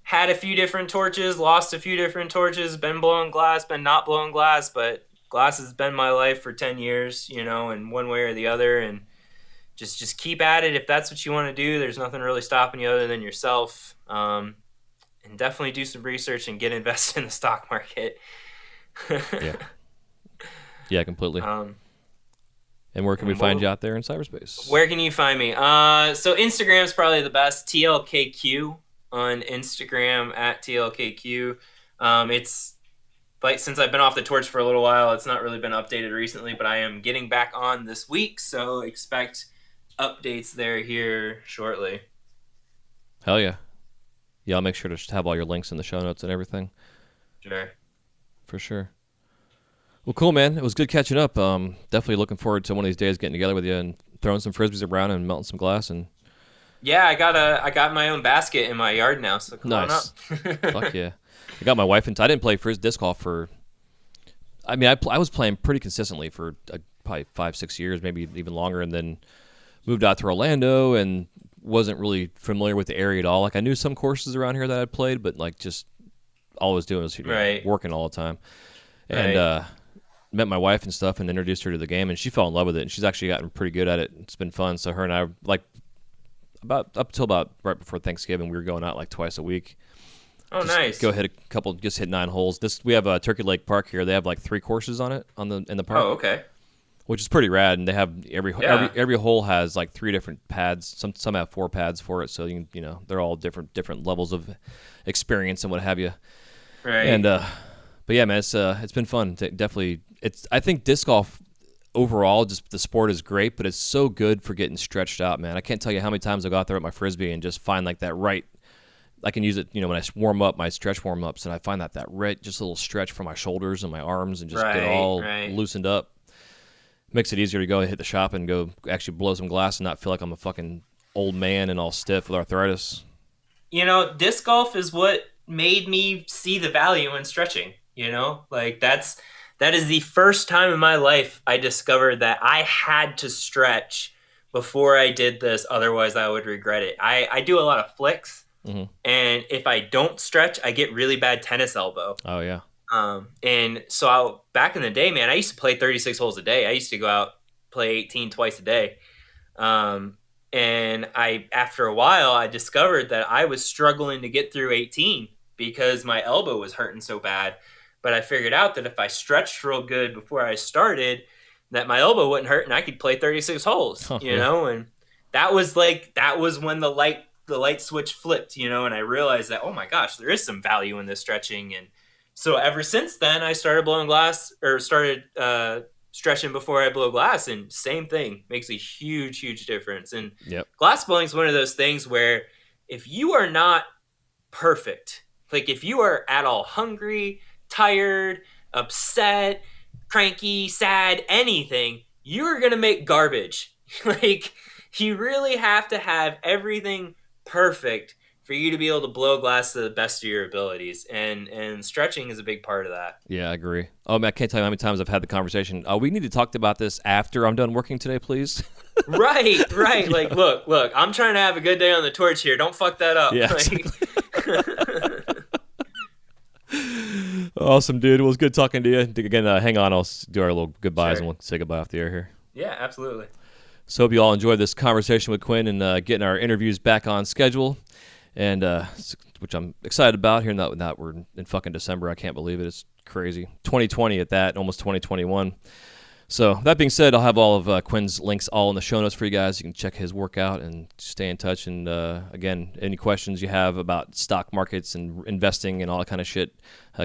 had a few different torches, lost a few different torches, been blowing glass, been not blowing glass, but glass has been my life for 10 years, in one way or the other, and Just keep at it. If that's what you want to do, there's nothing really stopping you other than yourself. And definitely do some research and get invested in the stock market. Yeah, completely. And where can we find you out there in cyberspace? Where can you find me? So Instagram's probably the best. TLKQ on Instagram, at TLKQ. It's like, since I've been off the torch for a little while, it's not really been updated recently, but I am getting back on this week, so expect updates there here shortly. Hell yeah. Yeah, I'll make sure to have all your links in the show notes and everything. Sure. For sure. Well, cool, man. It was good catching up. Definitely looking forward to one of these days getting together with you and throwing some frisbees around and melting some glass. And yeah, I got my own basket in my yard now, so come on up. Fuck yeah. I got my wife into. I didn't play disc golf for. I mean, I was playing pretty consistently for probably 5-6 years, maybe even longer, and then moved out to Orlando and wasn't really familiar with the area at all. Like, I knew some courses around here that I'd played, but like just all I was doing was working all the time. And met my wife and stuff and introduced her to the game, and she fell in love with it, and she's actually gotten pretty good at it. It's been fun. So her and I, like, up till about right before Thanksgiving, we were going out like twice a week. Oh, nice. Go hit a couple, just hit 9 holes. We have a Turkey Lake Park here. They have like 3 courses on it in the park. Oh, okay. Which is pretty rad, and they have every hole has like 3 different pads. Some have 4 pads for it, so you know they're all different levels of experience and what have you. Right. And but yeah, man, it's been fun. Definitely, I think disc golf overall, just the sport is great, but it's so good for getting stretched out, man. I can't tell you how many times I go out there with my Frisbee and just find like that right. I can use it, when I warm up, my stretch warm-ups, and I find that right, just a little stretch for my shoulders and my arms and just get all loosened up. Makes it easier to go hit the shop and go actually blow some glass and not feel like I'm a fucking old man and all stiff with arthritis. Disc golf is what made me see the value in stretching. Like that is the first time in my life I discovered that I had to stretch before I did this. Otherwise, I would regret it. I do a lot of flicks, and if I don't stretch, I get really bad tennis elbow. Oh yeah. And so back in the day, man, I used to play 36 holes a day. I used to go out, play 18 twice a day. And after a while, I discovered that I was struggling to get through 18 because my elbow was hurting so bad. But I figured out that if I stretched real good before I started, that my elbow wouldn't hurt and I could play 36 holes, and that was when the light switch flipped, and I realized that, oh my gosh, there is some value in this stretching. And so ever since then, I started stretching before I blow glass, and same thing, makes a huge, huge difference. And glass blowing is one of those things where if you are not perfect, like if you are at all hungry, tired, upset, cranky, sad, anything, you're going to make garbage. Like, you really have to have everything perfect for you to be able to blow glass to the best of your abilities. And stretching is a big part of that. Yeah, I agree. Oh, man, I can't tell you how many times I've had the conversation. We need to talk about this after I'm done working today, please. Right. Yeah. Like, look, I'm trying to have a good day on the torch here. Don't fuck that up. Yeah, Awesome, dude. It was good talking to you. Again, hang on. I'll do our little goodbyes and we'll say goodbye off the air here. Yeah, absolutely. So hope you all enjoyed this conversation with Quinn and getting our interviews back on schedule, and which I'm excited about. Here now we're in fucking December. I can't believe it. It's crazy. 2020 at that, almost 2021. So that being said, I'll have all of Quinn's links all in the show notes for you guys. You can check his workout and stay in touch. And again, any questions you have about stock markets and investing and all that kind of shit,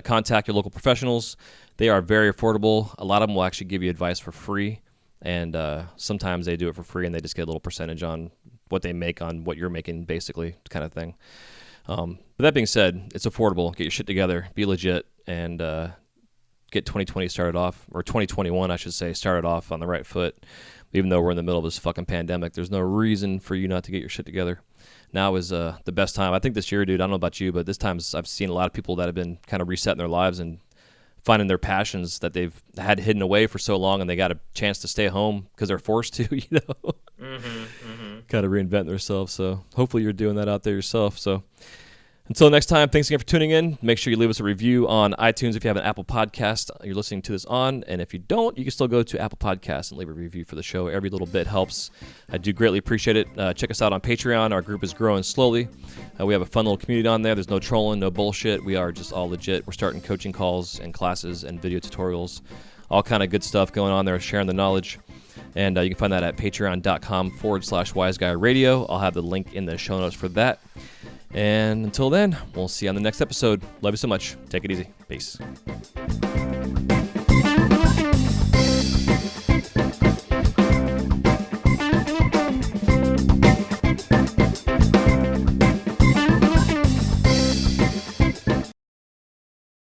contact your local professionals. They are very affordable. A lot of them will actually give you advice for free. And sometimes they do it for free and they just get a little percentage on what they make on what you're making, basically, kind of thing. But that being said, it's affordable. Get your shit together. Be legit. And get 2020 started off, or 2021, I should say, started off on the right foot. Even though we're in the middle of this fucking pandemic, there's no reason for you not to get your shit together. Now is the best time. I think this year, dude, I don't know about you, but this time I've seen a lot of people that have been kind of resetting their lives and finding their passions that they've had hidden away for so long, and they got a chance to stay home because they're forced to, kind of reinvent themselves. So hopefully you're doing that out there yourself. So until next time, thanks again for tuning in. Make sure you leave us a review on iTunes if you have an Apple Podcast you're listening to this on. And if you don't, you can still go to Apple Podcasts and leave a review for the show. Every little bit helps. I do greatly appreciate it. Check us out on Patreon. Our group is growing slowly. We have a fun little community on there. There's no trolling, no bullshit. We are just all legit. We're starting coaching calls and classes and video tutorials. All kind of good stuff going on there, sharing the knowledge. And you can find that at patreon.com/wiseguy radio. I'll have the link in the show notes for that. And until then, we'll see you on the next episode. Love you so much. Take it easy. Peace.